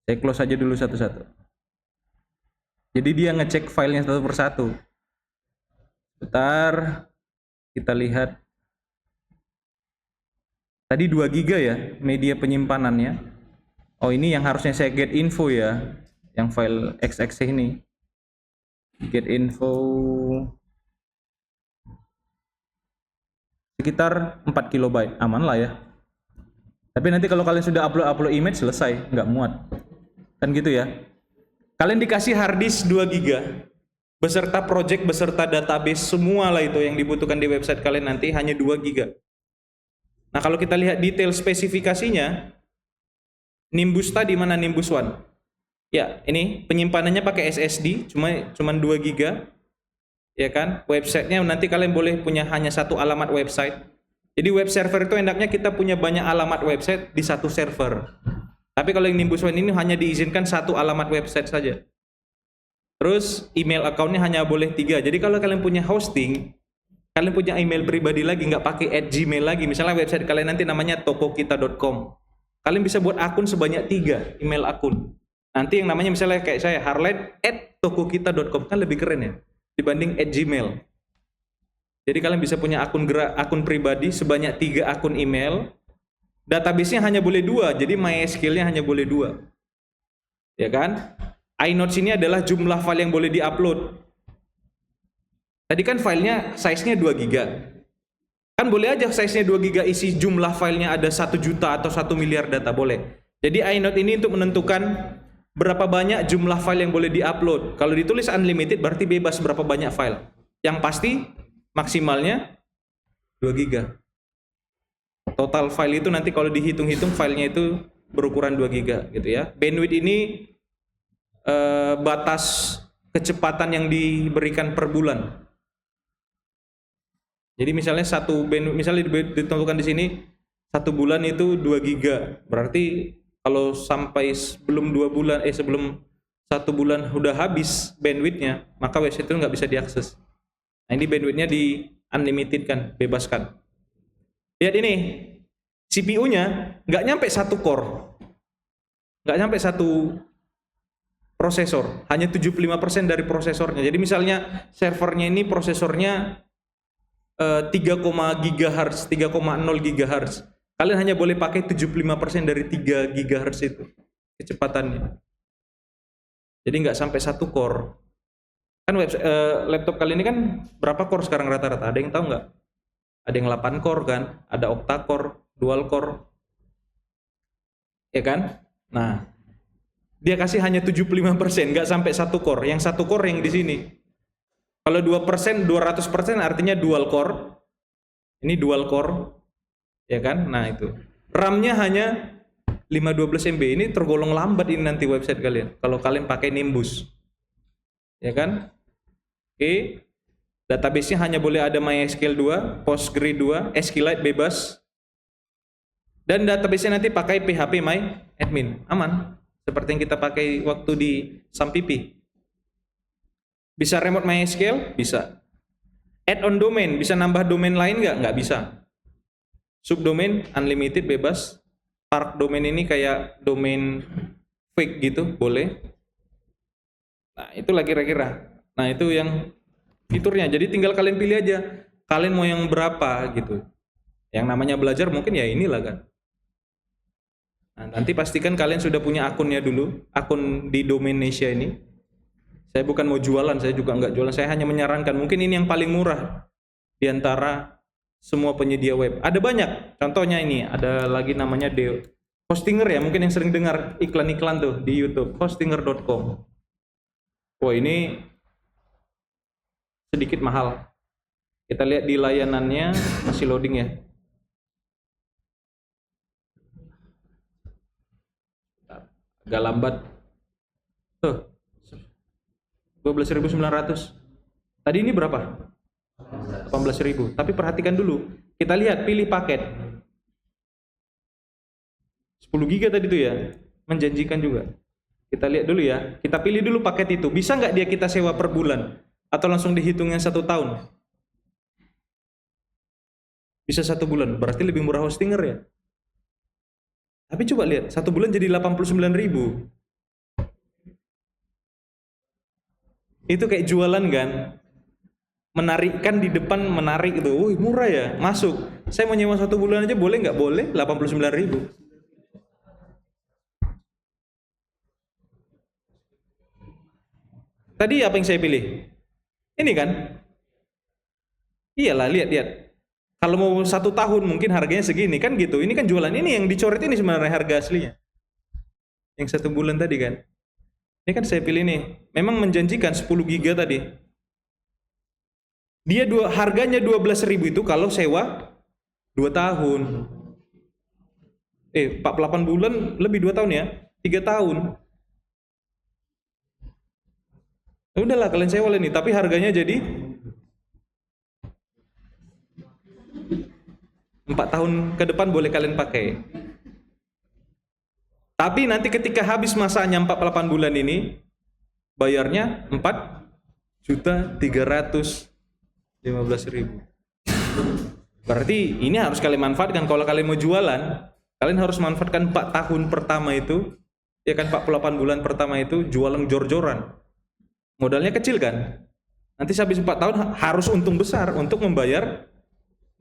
Saya close aja dulu satu-satu. Jadi dia ngecek filenya satu persatu. Bentar, kita lihat. Tadi 2 GB ya media penyimpanannya. Oh ini yang harusnya saya get info ya, yang file XXC ini. Get info sekitar 4 KB, aman lah ya. Tapi nanti kalau kalian sudah upload image selesai, nggak muat. Kan gitu ya. Kalian dikasih hard disk 2 GB beserta project, beserta database, semua lah itu yang dibutuhkan di website kalian nanti hanya 2 GB. Nah kalau kita lihat detail spesifikasinya, Nimbus tadi mana Nimbus One? Ya, ini penyimpanannya pakai SSD, cuman 2 GB, ya kan? Websitenya nanti kalian boleh punya hanya satu alamat website. Jadi web server itu enaknya kita punya banyak alamat website di satu server. Tapi kalau yang Nimbus One ini hanya diizinkan satu alamat website saja. Terus email accountnya hanya boleh 3. Jadi kalau kalian punya hosting, kalian punya email pribadi lagi, nggak pakai @gmail lagi. Misalnya website kalian nanti namanya tokokita.com. Kalian bisa buat akun sebanyak 3 email akun. Nanti yang namanya misalnya kayak saya, harlet@tokokita.com, kan lebih keren ya dibanding @gmail. Jadi kalian bisa punya akun pribadi sebanyak 3 akun email. Database-nya hanya boleh 2, jadi MySQL-nya hanya boleh 2. Ya kan? iNotes ini adalah jumlah file yang boleh diupload. Tadi kan filenya size-nya 2 GB. Kan boleh aja size-nya 2 GB isi jumlah filenya ada 1 juta atau 1 miliar data, boleh. Jadi iNote ini untuk menentukan berapa banyak jumlah file yang boleh diupload. Kalau ditulis unlimited berarti bebas berapa banyak file. Yang pasti maksimalnya 2 GB. Total file itu nanti kalau dihitung-hitung filenya itu berukuran 2 GB gitu ya. Bandwidth ini batas kecepatan yang diberikan per bulan. Jadi misalnya misalnya ditentukan di sini 1 bulan itu 2 GB. Berarti kalau sampai sebelum 1 bulan udah habis bandwidthnya, maka website itu nggak bisa diakses. Nah ini bandwidthnya di unlimited kan, bebaskan. Lihat ini, CPU-nya nggak nyampe 1 core, nggak nyampe 1 prosesor, hanya 75% dari prosesornya. Jadi misalnya servernya ini prosesornya 3, GHz, 3,0 GHz. Kalian hanya boleh pakai 75% dari 3 GHz itu kecepatannya. Jadi nggak sampai 1 core. Kan laptop kalian ini kan berapa core sekarang rata-rata? Ada yang tahu nggak? Ada yang 8 core kan? Ada octa core, dual core. Ya kan? Nah, dia kasih hanya 75%, nggak sampai 1 core. Yang 1 core yang di sini. Kalau 2%, 200% artinya dual core. Ini dual core. Ya kan? Nah, itu. RAM-nya hanya 512 MB. Ini tergolong lambat ini nanti website kalian. Kalau kalian pakai Nimbus. Ya kan? Oke. Database-nya hanya boleh ada MySQL 2, Postgre 2, SQLite bebas. Dan database-nya nanti pakai phpMyAdmin. Aman. Seperti yang kita pakai waktu di SAMPP. Bisa remote MySQL? Bisa. Add-on domain, bisa nambah domain lain nggak? Nggak bisa. Subdomain, unlimited, bebas. Park domain ini kayak domain fake gitu, boleh. Nah, itulah kira-kira. Nah, itu yang fiturnya. Jadi tinggal kalian pilih aja. Kalian mau yang berapa gitu. Yang namanya belajar mungkin ya inilah kan. Nah, nanti pastikan kalian sudah punya akunnya dulu. Akun di Domainnesia ini. Saya bukan mau jualan, saya juga nggak jualan. Saya hanya menyarankan, mungkin ini yang paling murah di antara semua penyedia web. Ada banyak, contohnya ini, ada lagi namanya Hostinger ya, mungkin yang sering dengar iklan-iklan tuh di YouTube, hostinger.com. Wah ini sedikit mahal. Kita lihat di layanannya, masih loading ya. Agak lambat. Tuh. 12.900. Tadi ini berapa? 18.000. Tapi perhatikan dulu. Kita lihat, pilih paket. 10 GB tadi itu ya. Menjanjikan juga. Kita lihat dulu ya. Kita pilih dulu paket itu. Bisa nggak dia kita sewa per bulan? Atau langsung dihitungnya 1 tahun? Bisa 1 bulan. Berarti lebih murah Hostinger ya. Tapi coba lihat. 1 bulan jadi 89.000. Itu kayak jualan kan, menarikkan di depan, menarik itu, wih murah ya, masuk. Saya mau nyewa 1 bulan aja boleh nggak? Boleh, 89.000. Tadi apa yang saya pilih? Ini kan? Iyalah, lihat. Kalau mau 1 tahun mungkin harganya segini kan gitu. Ini kan jualan, ini yang dicoret ini sebenarnya harga aslinya. Yang 1 bulan tadi kan. Ini kan saya pilih nih, memang menjanjikan 10 GB tadi. Dia harganya 12.000 itu kalau sewa 2 tahun. 48 bulan lebih 2 tahun ya, 3 tahun. Ya udahlah kalian sewa ini, tapi harganya jadi 4 tahun ke depan boleh kalian pakai. Tapi nanti ketika habis masanya 48 bulan ini, bayarnya 4.315.000. Berarti ini harus kalian manfaatkan. Kalau kalian mau jualan, kalian harus manfaatkan 4 tahun pertama itu, ya kan, 48 bulan pertama itu jualan jor-joran. Modalnya kecil kan? Nanti habis 4 tahun harus untung besar untuk membayar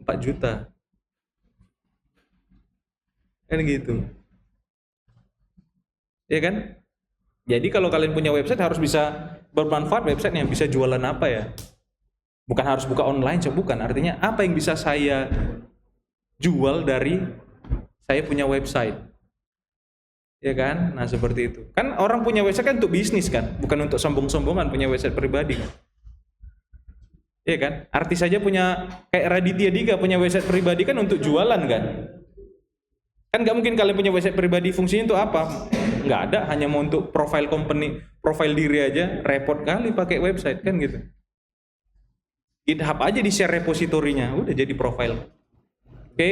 4 juta. Kan gitu. Ya kan? Jadi kalau kalian punya website harus bisa bermanfaat websitenya, bisa jualan apa ya? Bukan harus buka online, bukan. Artinya apa yang bisa saya jual dari saya punya website. Ya kan? Nah, seperti itu. Kan orang punya website kan untuk bisnis kan, bukan untuk sombong-sombongan punya website pribadi kan. Ya kan? Artis saja punya, kayak Raditya Dika punya website pribadi kan untuk jualan kan. Kan nggak mungkin kalian punya website pribadi fungsinya untuk apa? Nggak ada, hanya mau untuk profile company, profile diri aja, repot kali pakai website kan gitu. GitHub aja di share repositorinya, udah jadi profile. Oke.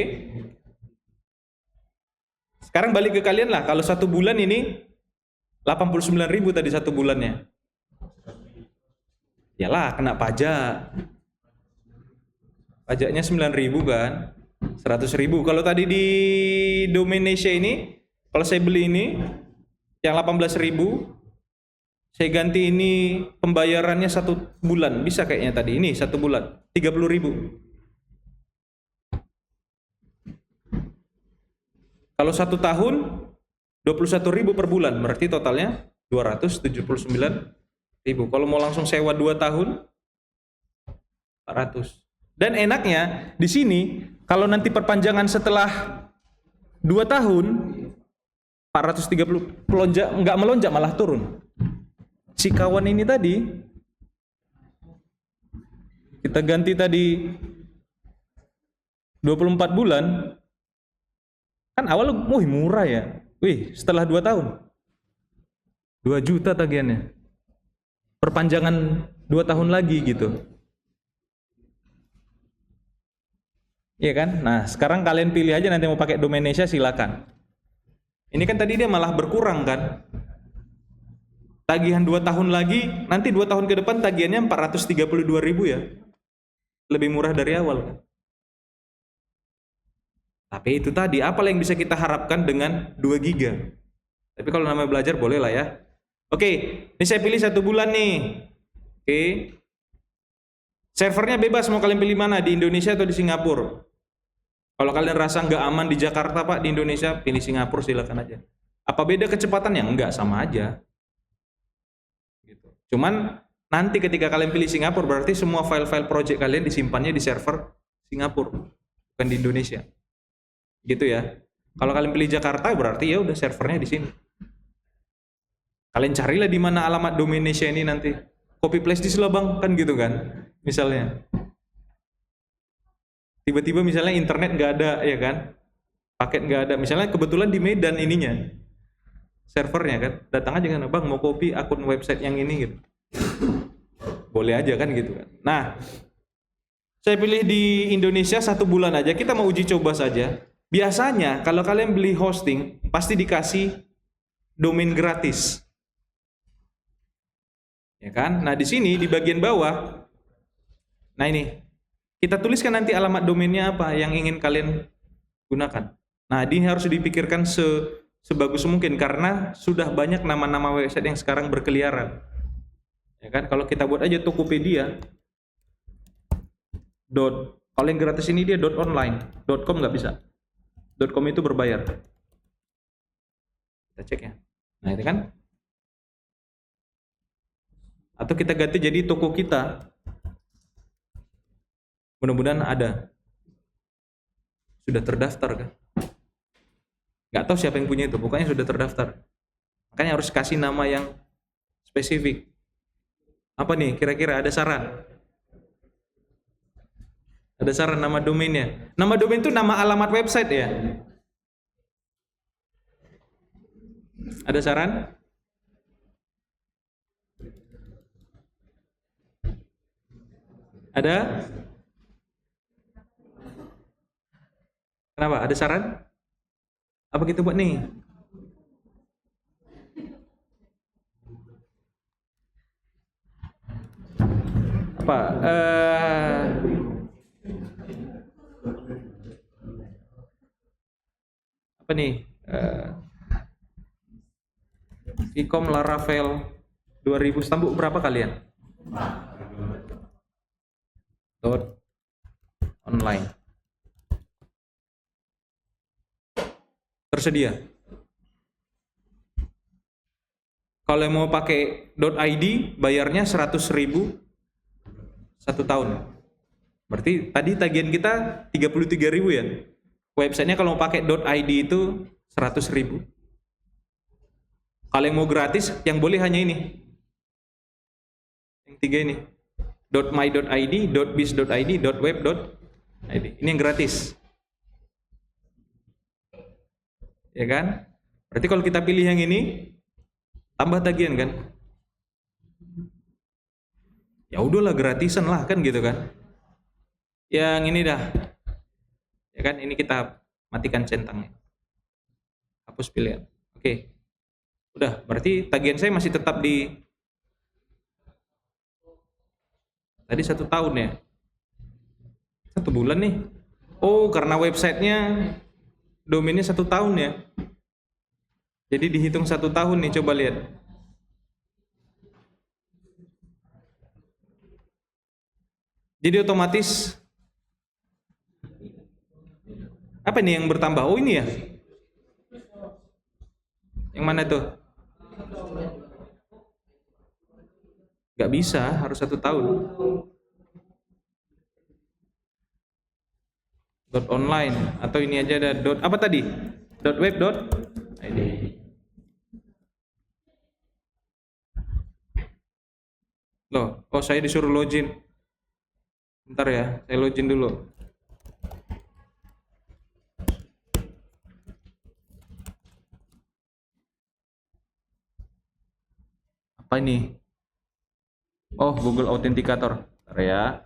Sekarang balik ke kalian lah, kalau 1 bulan ini 89.000 tadi 1 bulannya. Yalah, kena pajak. Pajaknya 9.000 kan. 100.000. Kalau tadi di Domaination ini, kalau saya beli ini yang 18.000, saya ganti ini pembayarannya 1 bulan, bisa kayaknya tadi ini 1 bulan 30.000. Kalau 1 tahun 21.000 per bulan, berarti totalnya 279.000. Kalau mau langsung sewa 2 tahun 400. Dan enaknya di sini kalau nanti perpanjangan setelah 2 tahun 430 melonjak, nggak melonjak malah turun. Si kawan ini tadi kita ganti tadi 24 bulan kan awal murah ya. Setelah 2 tahun 2 juta tagihannya. Perpanjangan 2 tahun lagi gitu. Iya kan? Nah, sekarang kalian pilih aja nanti mau pakai Domaination silakan. Ini kan tadi dia malah berkurang kan? Tagihan 2 tahun lagi, nanti 2 tahun ke depan tagihannya 432.000 ya. Lebih murah dari awal kan? Tapi itu tadi, apalah yang bisa kita harapkan dengan 2 giga. Tapi kalau namanya belajar boleh lah ya. Oke, ini saya pilih 1 bulan nih. Oke. Servernya bebas, mau kalian pilih mana, di Indonesia atau di Singapura? Kalau kalian rasa nggak aman di Jakarta Pak, di Indonesia, pilih Singapura silakan aja. Apa beda kecepatannya? Enggak, sama aja. Gitu. Cuman nanti ketika kalian pilih Singapura, berarti semua file-file project kalian disimpannya di server Singapura, bukan di Indonesia. Gitu ya. Kalau kalian pilih Jakarta, berarti ya udah servernya di sini. Kalian carilah di mana alamat Domaination ini nanti. Copy paste di Selabang kan gitu kan, misalnya. Tiba-tiba misalnya internet nggak ada ya kan, paket nggak ada, misalnya kebetulan di Medan ininya servernya kan, datang aja kan, bang mau copy akun website yang ini gitu, boleh aja kan gitu kan. Nah, saya pilih di Indonesia 1 bulan aja, kita mau uji coba saja. Biasanya kalau kalian beli hosting pasti dikasih domain gratis, ya kan. Nah di sini di bagian bawah, nah ini kita tuliskan nanti alamat domainnya apa yang ingin kalian gunakan. Nah, ini harus dipikirkan sebagus mungkin karena sudah banyak nama-nama website yang sekarang berkeliaran. Ya kan? Kalau kita buat aja Tokopedia kalau yang gratis ini dia .online, .com nggak bisa. .com itu berbayar. Kita cek ya. Nah, itu kan. Atau kita ganti jadi toko kita. Mudah-mudahan ada. Sudah terdaftar kan? Nggak tahu siapa yang punya itu, pokoknya sudah terdaftar. Makanya harus kasih nama yang spesifik. Apa nih kira-kira, ada saran? Ada saran nama domainnya? Nama domain itu nama alamat website ya? Ada saran? Ada? Kenapa? Ada saran? Apa kita buat nih? Apa? Apa nih? Vcom Laravel 2000 Stambuk berapa kalian? .online tersedia. Kalau yang mau pakai .id bayarnya 100.000 1 tahun. Berarti tadi tagihan kita 33.000 ya. Websitenya kalau mau pakai .id itu 100.000. Kalau yang mau gratis, yang boleh hanya ini. Yang 3 ini. .my.id, .biz.id, .web.id. Ini yang gratis. Ya kan? Berarti kalau kita pilih yang ini, tambah tagihan kan? Ya udahlah gratisan lah kan gitu kan. Yang ini dah. Ya kan, ini kita matikan centangnya. Hapus pilihan. Oke. Udah, berarti tagihan saya masih tetap di tadi 1 tahun ya. 1 bulan nih. Oh, karena websitenya domainnya 1 tahun ya. Jadi dihitung 1 tahun nih, coba lihat. Jadi otomatis apa nih yang bertambah? Oh ini ya. Yang mana tuh? Gak bisa, harus 1 tahun. .online atau ini aja ada apa tadi? .web.id. Loh, oh saya disuruh login. Bentar ya, saya login dulu. Apa ini? Oh, Google Authenticator. Bentar ya.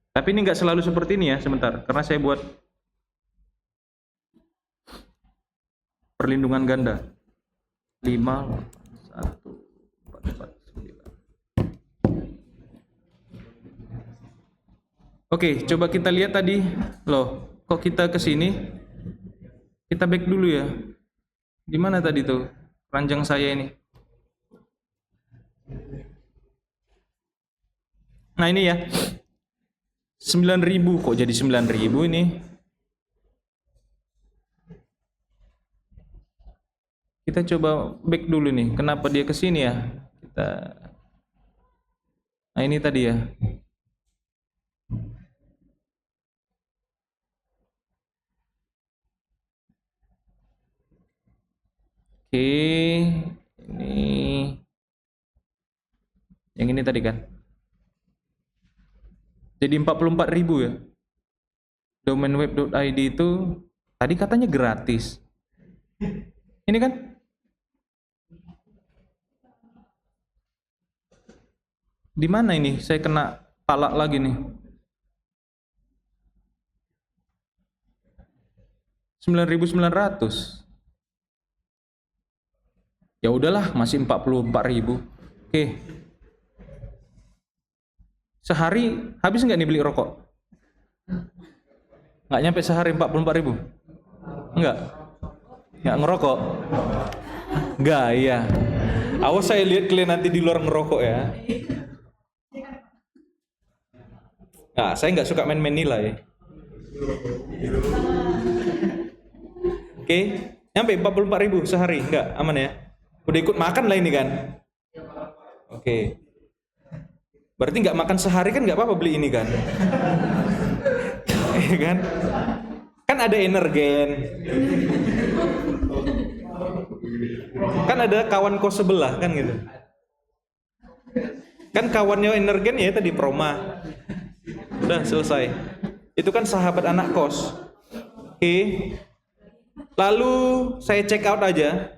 Tapi ini nggak selalu seperti ini ya, sebentar. Karena saya buat perlindungan ganda. 5, 1, 4, 9. Oke, coba kita lihat tadi. Loh, kok kita ke sini? Kita back dulu ya. Di mana tadi tuh ranjang saya ini? Nah, ini ya. 9.000 kok jadi 9.000 ini? Kita coba back dulu nih. Kenapa dia ke sini ya? Nah, ini tadi ya. Oke, ini yang ini tadi kan. Jadi 44.000 ya. Domain web.id itu tadi katanya gratis. Ini kan? Di mana ini? Saya kena palak lagi nih. 9.900. Ya udahlah, masih 44.000. Oke. Sehari habis nggak nih beli rokok? Nggak nyampe sehari 44.000? Nggak ngerokok? Nggak, iya. Awas saya lihat kalian nanti di luar ngerokok ya. Nah, saya nggak suka main-main nilai. Oke, nyampe 44.000 sehari? Nggak, aman ya? Udah ikut makan lah ini kan? Oke. Berarti nggak makan sehari kan nggak apa-apa beli ini kan? Iya kan? Kan ada Energen. Kan ada kawan kos sebelah kan gitu. Kan kawannya Energen ya tadi Proma. Udah selesai. Itu kan sahabat anak kos. Oke. Lalu saya check out aja.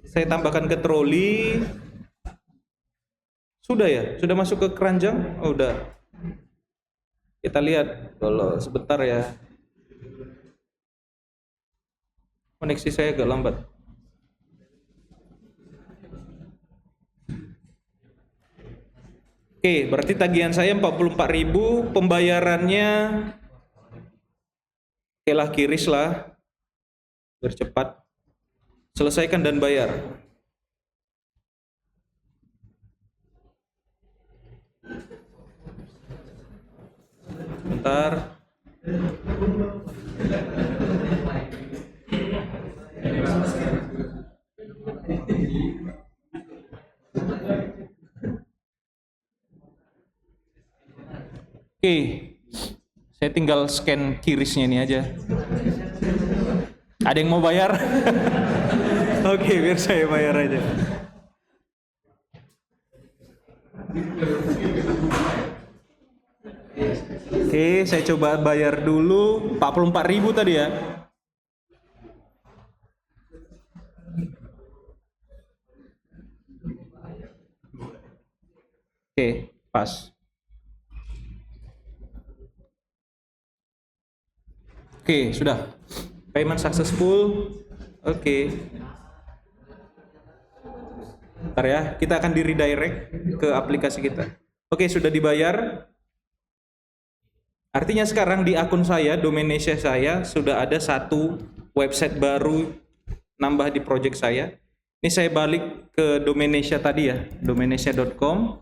Saya tambahkan ke troli. Sudah ya? Sudah masuk ke keranjang? Oh, udah. Kita lihat kalau sebentar ya. Koneksi saya agak lambat. Oke, berarti tagihan saya 44.000, pembayarannya oke lah, kiris lah. Biar cepat. Selesaikan dan bayar. Bentar. Oke, saya tinggal scan kirisnya ini aja. Ada yang mau bayar? Oke, biar saya bayar aja. Oke, saya coba bayar dulu. 44.000 tadi ya. Oke, pas. Oke, sudah. Payment successful. Oke. Bentar ya, kita akan di redirect ke aplikasi kita. Oke, sudah dibayar. Artinya sekarang di akun saya, Domaination saya, sudah ada satu website baru nambah di project saya. Ini saya balik ke Domaination tadi ya, domaination.com.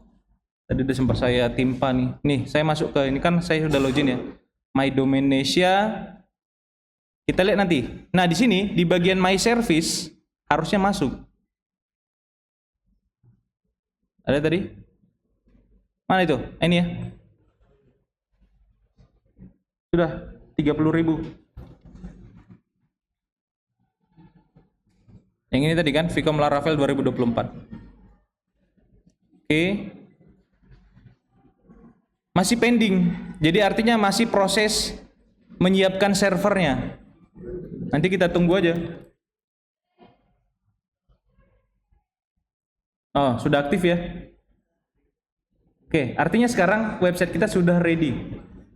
Tadi udah sempat saya timpa nih. Nih, saya masuk ke ini kan saya sudah login ya. My Domaination. Kita lihat nanti. Nah, di sini di bagian My Service harusnya masuk. Ada tadi? Mana itu? Ini ya. Sudah 30.000. Yang ini tadi kan Vicom Laravel 2024. Oke. Masih pending. Jadi artinya masih proses menyiapkan servernya. Nanti kita tunggu aja. Oh, sudah aktif ya? Oke, artinya sekarang website kita sudah ready.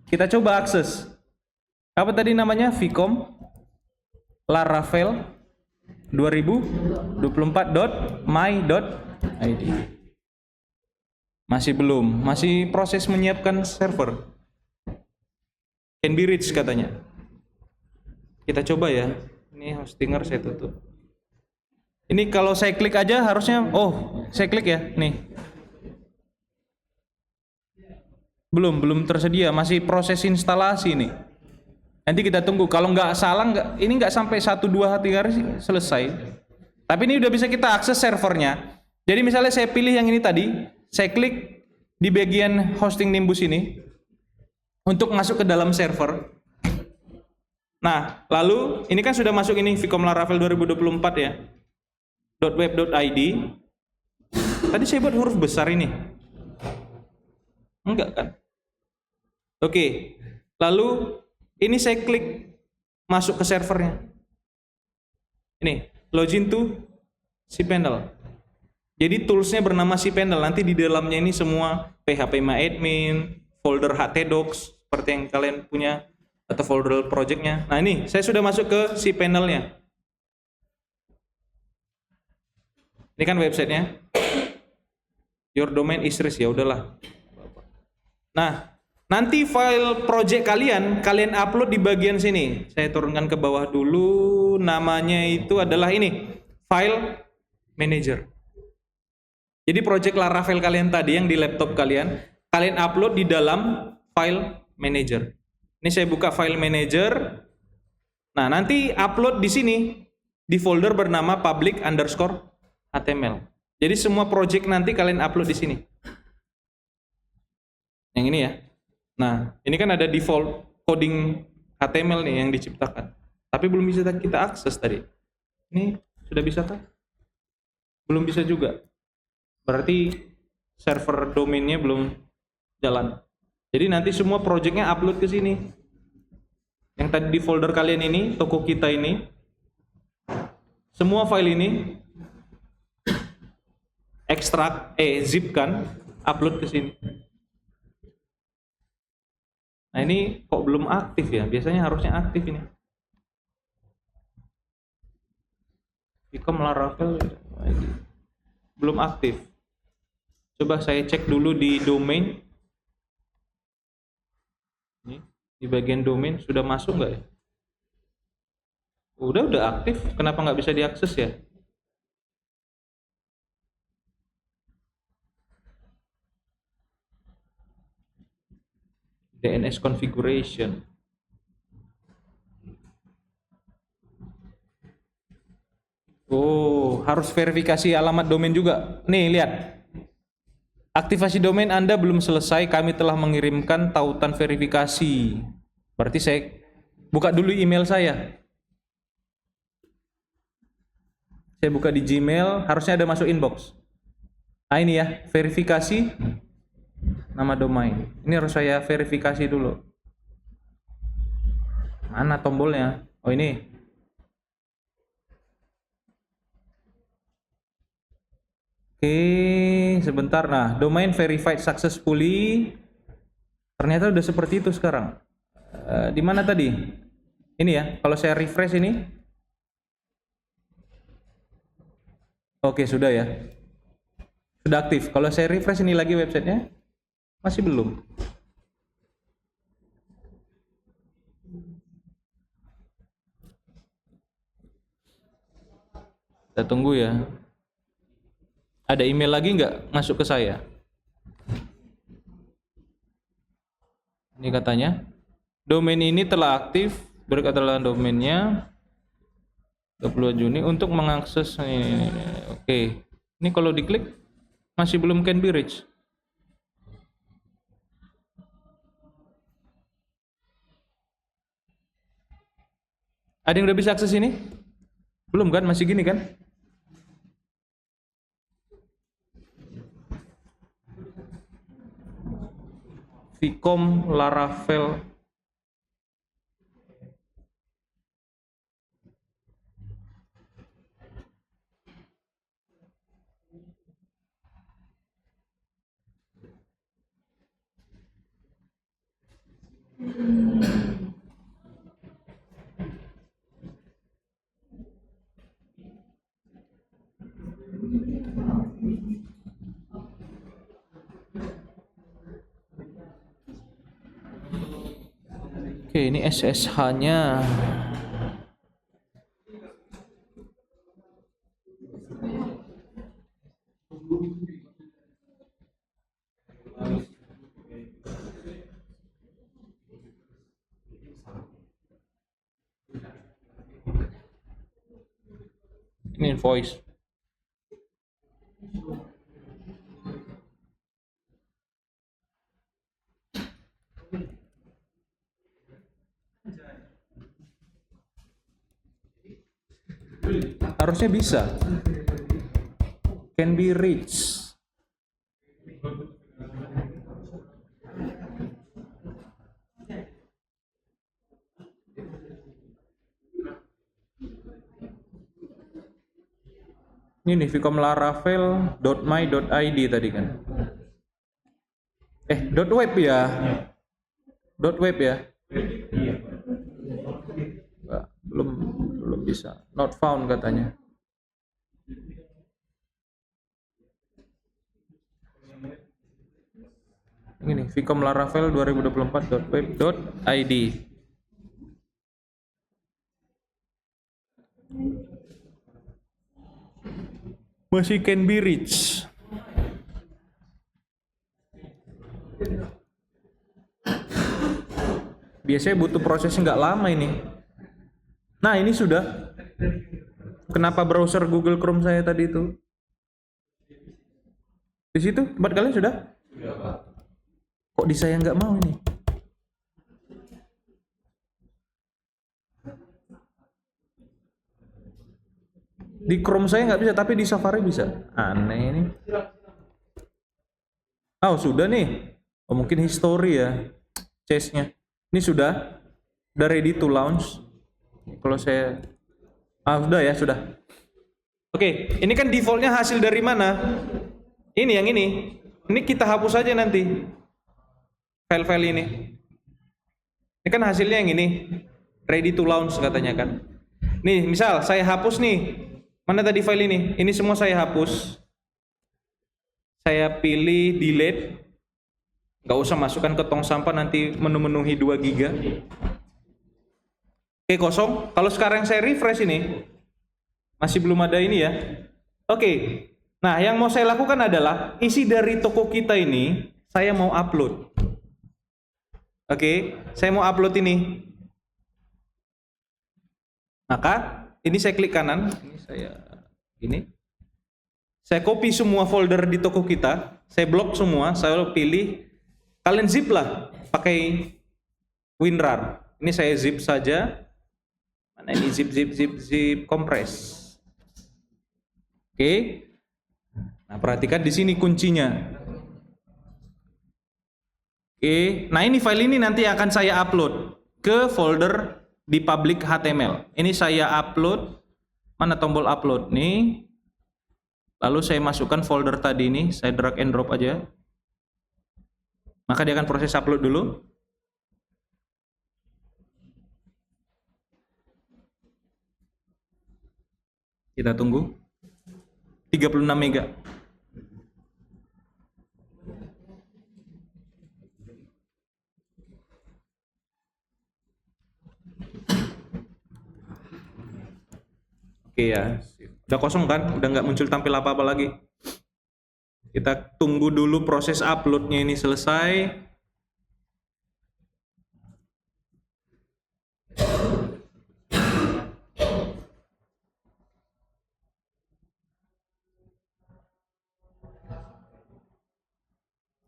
Kita coba akses. Apa tadi namanya? Vicom Laravel 2024.my.id. Masih belum, masih proses menyiapkan server. Can be reached katanya. Kita coba ya. Ini hostinger saya tutup. Ini kalau saya klik aja harusnya, oh, saya klik ya, nih. Belum tersedia, masih proses instalasi nih. Nanti kita tunggu. Kalau nggak salah, ini nggak sampai 1-2 hari selesai. Tapi ini udah bisa kita akses servernya. Jadi misalnya saya pilih yang ini tadi, saya klik di bagian hosting Nimbus ini untuk masuk ke dalam server. Nah, lalu ini kan sudah masuk ini Vicom Laravel 2024 ya. .web.id. Tadi saya buat huruf besar ini. Enggak kan? Oke. Lalu ini saya klik masuk ke servernya. Ini, login to cPanel. Jadi toolsnya bernama cPanel. Nanti di dalamnya ini semua phpMyAdmin, folder htdocs seperti yang kalian punya atau folder projectnya. Nah ini, saya sudah masuk ke cPanel-nya. Ini kan websitenya. Your domain is rich, ya udahlah. Nah, nanti file project kalian upload di bagian sini. Saya turunkan ke bawah dulu. Namanya itu adalah ini, file manager. Jadi project Laravel kalian tadi yang di laptop kalian upload di dalam file manager. Ini saya buka file manager. Nah, nanti upload di sini di folder bernama public_html. Jadi semua project nanti kalian upload di sini. Yang ini ya. Nah, ini kan ada default coding HTML nih yang diciptakan. Tapi belum bisa kita akses tadi. Ini sudah bisa kan? Belum bisa juga. Berarti server domainnya belum jalan. Jadi nanti semua projectnya upload ke sini. Yang tadi di folder kalian ini, toko kita ini, semua file ini ekstrak, zip kan, upload ke sini. Nah ini kok belum aktif ya? Biasanya harusnya aktif ini. Vicom Laravel belum aktif. Coba saya cek dulu di domain. Ini di bagian domain sudah masuk nggak ya? Udah aktif. Kenapa nggak bisa diakses ya? DNS configuration. Oh, harus verifikasi alamat domain juga. Nih, lihat. Aktivasi domain Anda belum selesai, kami telah mengirimkan tautan verifikasi. Berarti saya buka dulu email saya. Saya buka di Gmail, harusnya ada masuk inbox. Nah ini ya, verifikasi nama domain. Ini harus saya verifikasi dulu. Mana tombolnya? Oh ini. Oke, sebentar. Nah, domain verified successfully. Ternyata udah seperti itu sekarang. Di mana tadi? Ini ya. Kalau saya refresh ini. Oke, sudah ya. Sudah aktif. Kalau saya refresh ini lagi websitenya, masih belum. Kita tunggu ya. Ada email lagi nggak masuk ke saya? Ini katanya, domain ini telah aktif, berkatalah domainnya 20 Juni untuk mengakses ini. Oke. Ini kalau diklik masih belum can be reached. Ada yang udah bisa akses ini? Belum kan? Masih gini kan? Vicom Laravel. Oke, ini SSH-nya. Ini invoice. Harusnya bisa. Can be reached. Ini nih vicomlaravel.my.id tadi kan. .web ya. .web ya. Belum bisa. Not found katanya. Ini vicomlaravel 2024.web.id. Masih can be reached. Biasanya butuh prosesnya nggak lama ini. Nah ini sudah. Kenapa browser Google Chrome saya tadi itu? Di situ tempat kalian sudah? Kok di saya nggak mau ini? Di Chrome saya nggak bisa, tapi di Safari bisa. Aneh ini. Oh sudah nih. Oh mungkin history ya. Chase-nya. Ini sudah ready to launch. Kalau saya, sudah ya sudah. Oke, ini kan defaultnya hasil dari mana? Ini yang ini. Ini kita hapus aja nanti. File-file ini. Ini kan hasilnya yang ini. Ready to launch katanya kan. Nih, misal saya hapus nih. Mana tadi file ini? Ini semua saya hapus. Saya pilih delete. Nggak usah masukkan ke tong sampah nanti memenuhi 2 giga. Oke, kosong. Kalau sekarang saya refresh ini, masih belum ada ini ya. Oke. Nah, yang mau saya lakukan adalah isi dari toko kita ini saya mau upload. Oke, saya mau upload ini. Maka ini saya klik kanan, saya copy semua folder di toko kita, saya blok semua, saya pilih, kalian zip lah pakai WinRAR. Ini saya zip saja. Mana ini zip compress. Oke. Nah, perhatikan di sini kuncinya. Oke. Nah, ini file ini nanti akan saya upload ke folder di public HTML. Ini saya upload. Mana tombol upload nih? Lalu saya masukkan folder tadi ini, saya drag and drop aja. Maka dia akan proses upload dulu. Kita tunggu. 36 mega. Oke ya, udah kosong kan, udah nggak muncul tampil apa-apa lagi. Kita tunggu dulu proses uploadnya ini selesai.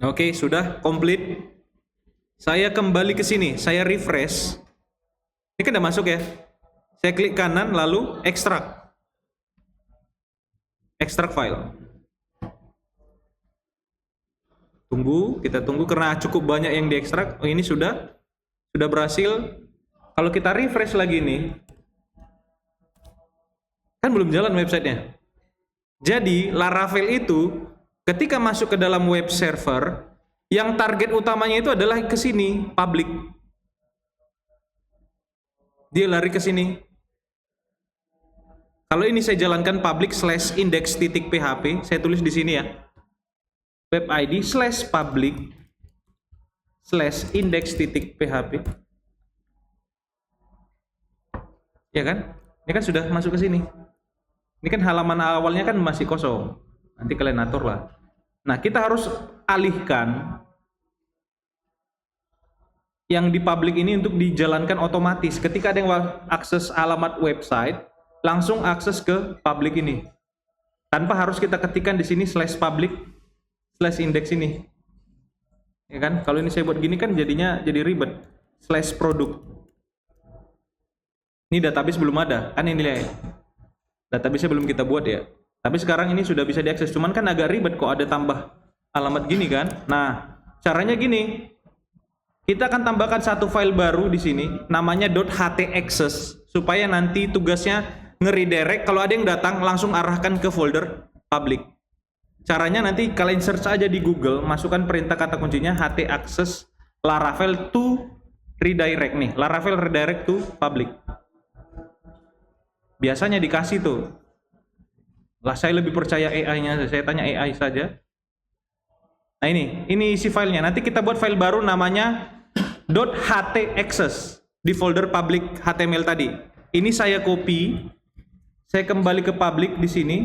Oke, sudah komplit. Saya kembali ke sini, saya refresh. Ini kan udah masuk ya. Saya klik kanan lalu ekstrak. Ekstrak file. Tunggu, kita tunggu karena cukup banyak yang diekstrak. Oh, ini sudah berhasil. Kalau kita refresh lagi nih, kan belum jalan websitenya. Jadi Laravel itu ketika masuk ke dalam web server, yang target utamanya itu adalah ke sini, public. Dia lari ke sini. Kalau ini saya jalankan public / index.php, saya tulis di sini ya. Web ID / public / index.php. Ya kan? Ini kan sudah masuk ke sini. Ini kan halaman awalnya kan masih kosong. Nanti kalian atur lah. Nah, kita harus alihkan yang di public ini untuk dijalankan otomatis. Ketika ada yang akses alamat website, langsung akses ke public ini. Tanpa harus kita ketikkan di sini /public /index ini. Ya kan? Kalau ini saya buat gini kan jadinya jadi ribet. /product. Ini database belum ada. Kan ini ya. Database belum kita buat ya. Tapi sekarang ini sudah bisa diakses. Cuman kan agak ribet kok ada tambah alamat gini kan. Nah, caranya gini. Kita akan tambahkan satu file baru di sini namanya .htaccess supaya nanti tugasnya nge-redirect kalau ada yang datang langsung arahkan ke folder public. Caranya nanti kalian search aja di Google, masukkan perintah kata kuncinya htaccess Laravel to redirect nih. Laravel redirect to public. Biasanya dikasih tuh. Lah saya lebih percaya AI-nya, saya tanya AI saja. Nah ini isi filenya. Nanti kita buat file baru namanya .htaccess di folder public HTML tadi. Ini saya copy, saya kembali ke public di sini.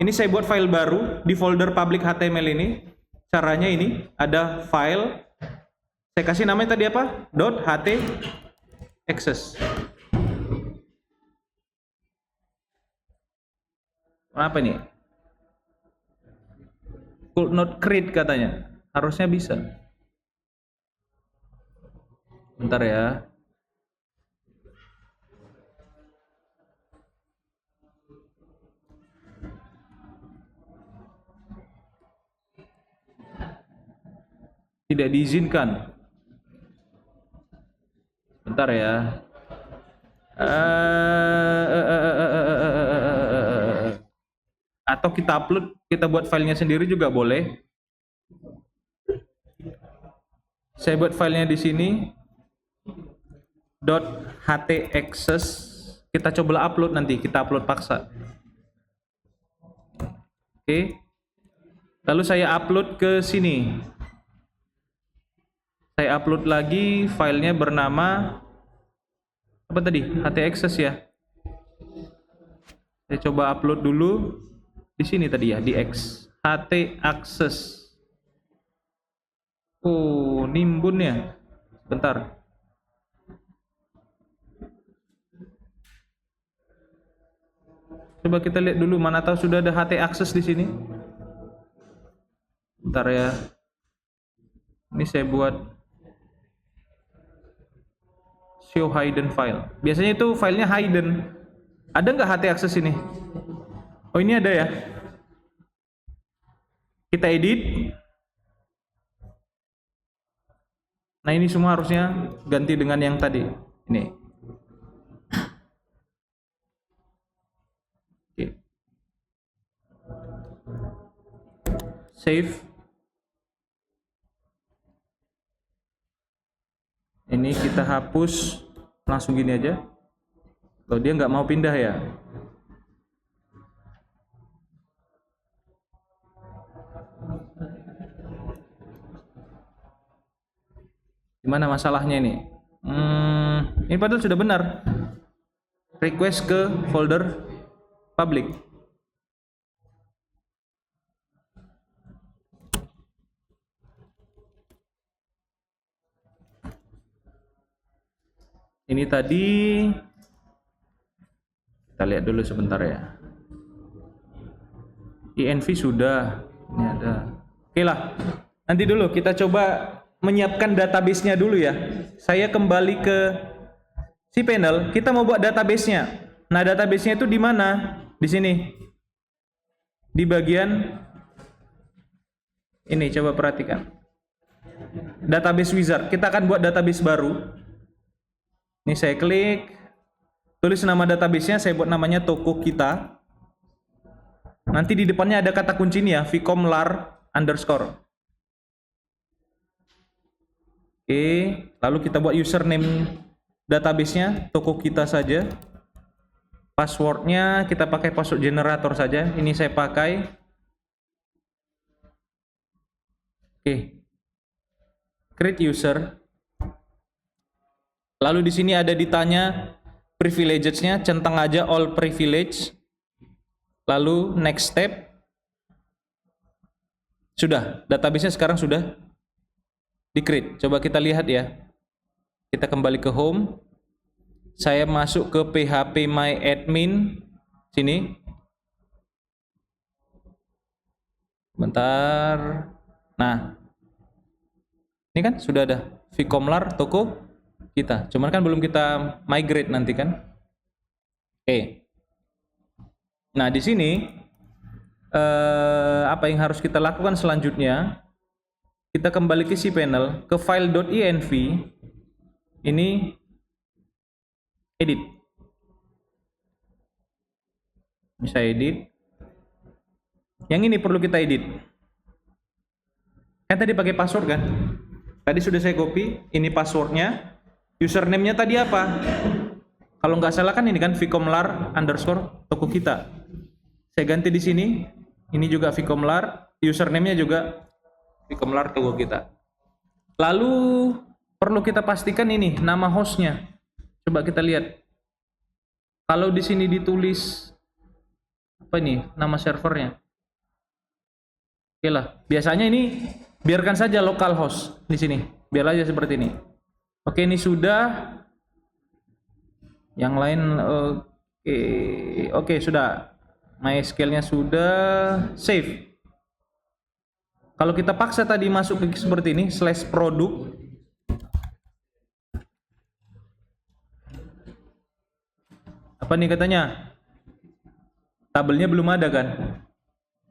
Ini saya buat file baru di folder public HTML ini. Caranya ini ada file. Saya kasih namanya tadi apa? .htaccess. Apa ini? Could not create katanya. Harusnya bisa. Bentar ya. Tidak diizinkan. Bentar ya. atau kita upload, kita buat filenya sendiri juga boleh. Saya buat filenya di sini .htaccess. Kita coba upload nanti, kita upload paksa. Oke. Lalu saya upload ke sini. Saya upload lagi, filenya bernama apa tadi? htaccess ya. Saya coba upload dulu di sini tadi ya, di X. htaccess. Oh, nimbun ya. Bentar. Coba kita lihat dulu, mana tahu sudah ada htaccess di sini. Bentar ya. Ini saya buat show hidden file. Biasanya itu filenya hidden. Ada nggak htaccess ini? Oh, ini ada ya. Kita edit. Nah, ini semua harusnya ganti dengan yang tadi. Ini. Oke. Save. Ini kita hapus langsung gini aja. Kalau dia nggak mau pindah ya. Gimana masalahnya ini? Ini padahal sudah benar. Request ke folder public. Ini tadi kita lihat dulu sebentar ya. INV sudah, ini ada. Oke lah, nanti dulu kita coba menyiapkan database-nya dulu ya. Saya kembali ke cPanel, kita mau buat database-nya. Nah, database-nya itu di mana? Di sini. Di bagian ini, coba perhatikan. Database wizard, kita akan buat database baru. Ini saya klik, tulis nama database-nya, saya buat namanya toko kita. Nanti di depannya ada kata kunci ini ya, vcom_lar_. Oke, lalu kita buat username database-nya, toko kita saja. Password-nya kita pakai password generator saja, ini saya pakai. Oke, create user. Lalu di sini ada ditanya privileges-nya, centang aja all privilege. Lalu next step. Sudah, database-nya sekarang sudah di-create. Coba kita lihat ya. Kita kembali ke home. Saya masuk ke phpMyAdmin sini. Bentar. Nah. Ini kan sudah ada vcom_lar toko kita, cuman kan belum kita migrate nanti kan. Oke. Nah, di sini apa yang harus kita lakukan selanjutnya? Kita kembali ke cPanel, ke file.env. Ini edit. Ini saya edit. Yang ini perlu kita edit. Kan tadi pakai password kan? Tadi sudah saya copy, ini passwordnya. Username-nya tadi apa? Kalau nggak salah kan ini kan vcom_lar_ toko kita. Saya ganti di sini. Ini juga vcom_lar, username-nya juga vcom_lar toko kita. Lalu perlu kita pastikan ini nama hostnya. Coba kita lihat. Kalau di sini ditulis apa ini? Nama servernya. Oke lah. Biasanya ini biarkan saja localhost di sini. Biar aja seperti ini. Oke, ini sudah. Yang lain oke, sudah. MySQL-nya sudah. Save. Kalau kita paksa tadi masuk ke seperti ini, /produk. Apa nih katanya? Tabelnya belum ada kan?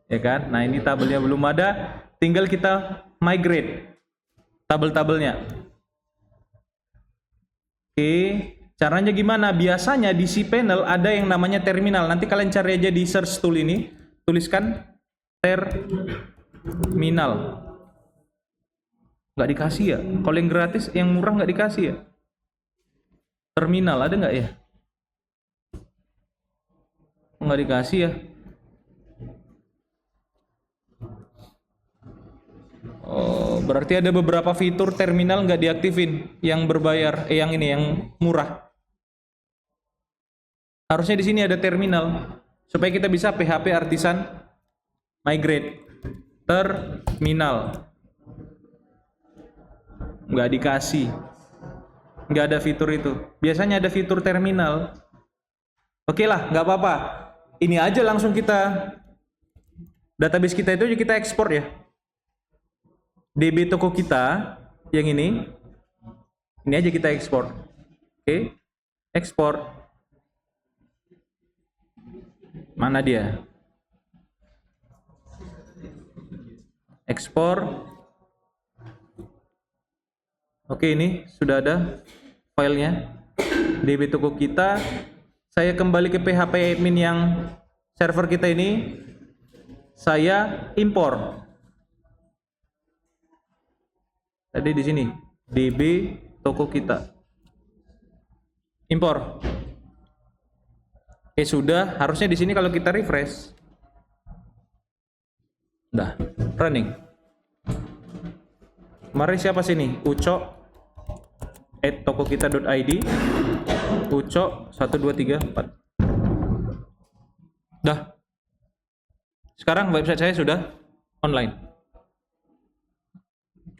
Ya kan? Nah, ini tabelnya belum ada. Tinggal kita migrate tabel-tabelnya. Oke, caranya gimana? Biasanya di cPanel ada yang namanya terminal. Nanti kalian cari aja di search tool ini, tuliskan terminal. Nggak dikasih ya? Kalau yang gratis, yang murah nggak dikasih ya? Terminal ada nggak ya? Nggak dikasih ya? Oh, berarti ada beberapa fitur terminal nggak diaktifin yang berbayar, yang ini yang murah. Harusnya di sini ada terminal supaya kita bisa PHP Artisan migrate. Terminal nggak dikasih, nggak ada fitur itu. Biasanya ada fitur terminal. Oke lah, nggak apa-apa. Ini aja langsung kita database kita itu kita ekspor ya. DB toko kita yang ini aja kita ekspor. Oke, ekspor. Mana dia? Ekspor. Oke, ini sudah ada filenya. DB toko kita. Saya kembali ke PHP admin yang server kita ini. Saya impor. Tadi di sini DB toko kita. Impor. Oke, sudah. Harusnya di sini kalau kita refresh. Udah, running. Kemarin siapa sini? Uco @tokokita.id. Uco 1 2 3 4. Dah. Sekarang website saya sudah online.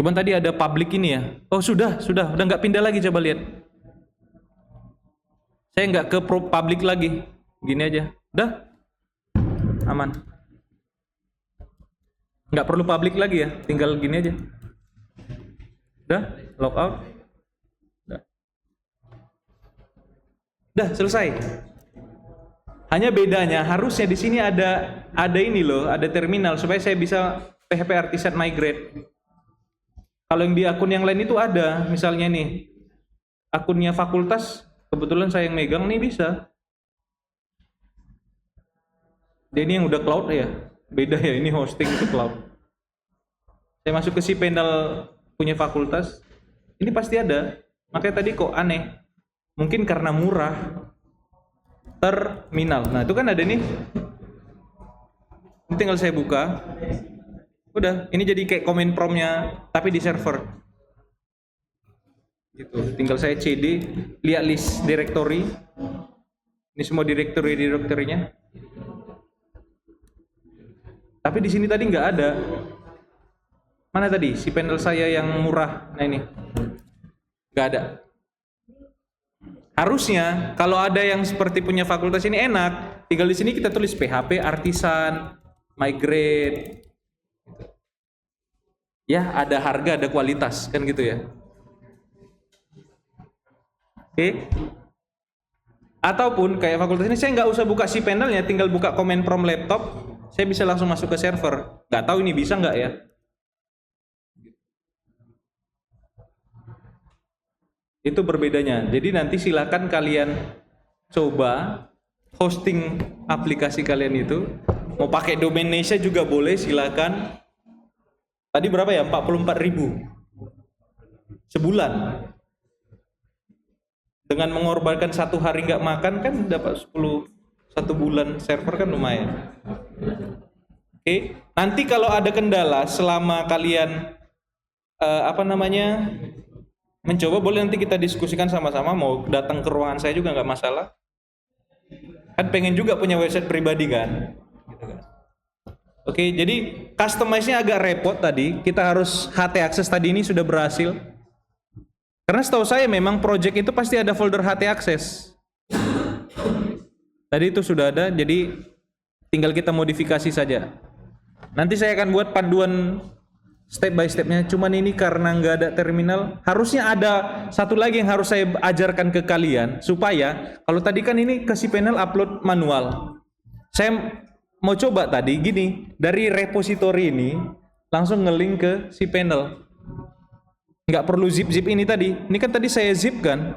Cuman tadi ada public ini ya. Oh sudah nggak pindah lagi, coba lihat. Saya nggak ke public lagi, gini aja. Udah, aman. Nggak perlu public lagi ya, tinggal gini aja. Udah, logout. Udah selesai. Hanya bedanya harusnya di sini ada ini loh, ada terminal supaya saya bisa PHP Artisan migrate. Kalau yang di akun yang lain itu ada, misalnya nih, akunnya fakultas, kebetulan saya yang megang nih bisa. Dia ini yang udah cloud ya, beda ya, ini hosting itu cloud. Saya masuk ke si panel punya fakultas, ini pasti ada, makanya tadi kok aneh. Mungkin karena murah. Terminal, nah itu kan ada nih. Ini tinggal saya buka. Udah, ini jadi kayak comment prompt-nya tapi di server. Gitu. Tinggal saya CD, lihat list directory. Ini semua directory-nya. Tapi di sini tadi nggak ada. Mana tadi? Si panel saya yang murah. Nah ini. Nggak ada. Harusnya kalau ada yang seperti punya fakultas ini enak. Tinggal di sini kita tulis PHP Artisan migrate. Ya, ada harga, ada kualitas, kan gitu ya. Oke. Ataupun kayak fakultas ini saya nggak usah buka si panelnya, tinggal buka command prompt laptop, saya bisa langsung masuk ke server. Nggak tahu ini bisa nggak ya? Itu berbedanya. Jadi nanti silakan kalian coba hosting aplikasi kalian itu. Mau pakai domain Indonesia juga boleh, silakan. Tadi berapa ya? 44.000 sebulan. Dengan mengorbankan 1 hari nggak makan kan dapat 1 bulan server kan lumayan. Oke. Nanti kalau ada kendala selama kalian mencoba, boleh nanti kita diskusikan sama-sama. Mau datang ke ruangan saya juga nggak masalah. Kan pengen juga punya website pribadi kan. Gitu kan. Oke, jadi customize-nya agak repot tadi. Kita harus HT access tadi ini sudah berhasil. Karena setahu saya memang project itu pasti ada folder HT access. Tadi itu sudah ada, jadi tinggal kita modifikasi saja. Nanti saya akan buat panduan step by stepnya. Cuman ini karena nggak ada terminal, harusnya ada satu lagi yang harus saya ajarkan ke kalian. Supaya, kalau tadi kan ini ke si panel upload manual. Saya mau coba tadi gini, dari repository ini langsung ngelink ke si panel. Nggak perlu zip ini tadi. Ini kan tadi saya zip kan.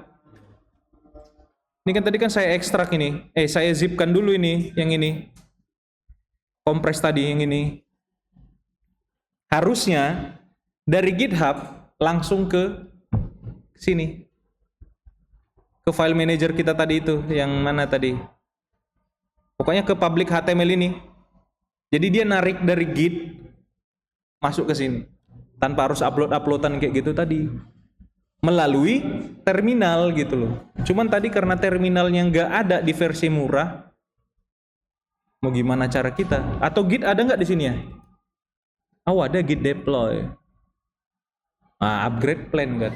Ini kan tadi kan saya ekstrak ini. Saya zipkan dulu ini, yang ini. kompres tadi yang ini. Harusnya dari GitHub langsung ke sini. Ke file manager kita tadi itu, yang mana tadi? Pokoknya ke public HTML ini. Jadi dia narik dari Git masuk ke sini. Tanpa harus upload-uploadan kayak gitu tadi. Melalui terminal gitu loh. Cuman tadi karena terminalnya nggak ada di versi murah, mau gimana cara kita? Atau Git ada nggak di sini ya? Oh ada Git deploy. Nah, upgrade plan kan.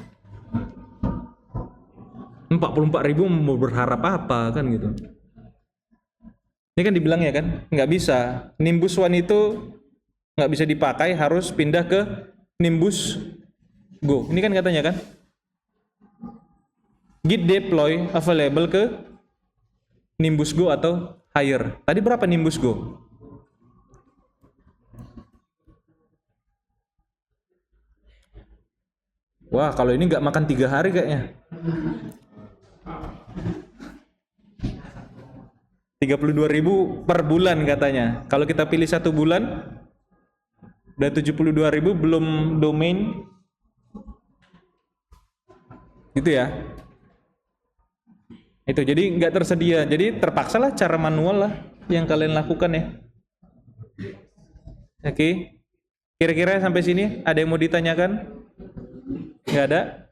44.000 mau berharap apa kan gitu. Ini kan dibilang ya kan, nggak bisa. Nimbus One itu nggak bisa dipakai, harus pindah ke Nimbus Go. Ini kan katanya kan. Git deploy available ke Nimbus Go atau higher. Tadi berapa Nimbus Go? Wah, kalau ini nggak makan 3 hari kayaknya. 32.000 per bulan katanya. Kalau kita pilih 1 bulan, udah 72.000 belum domain. Gitu ya. Itu jadi nggak tersedia. Jadi terpaksalah cara manual lah yang kalian lakukan ya. Oke. Kira-kira sampai sini ada yang mau ditanyakan? Nggak ada?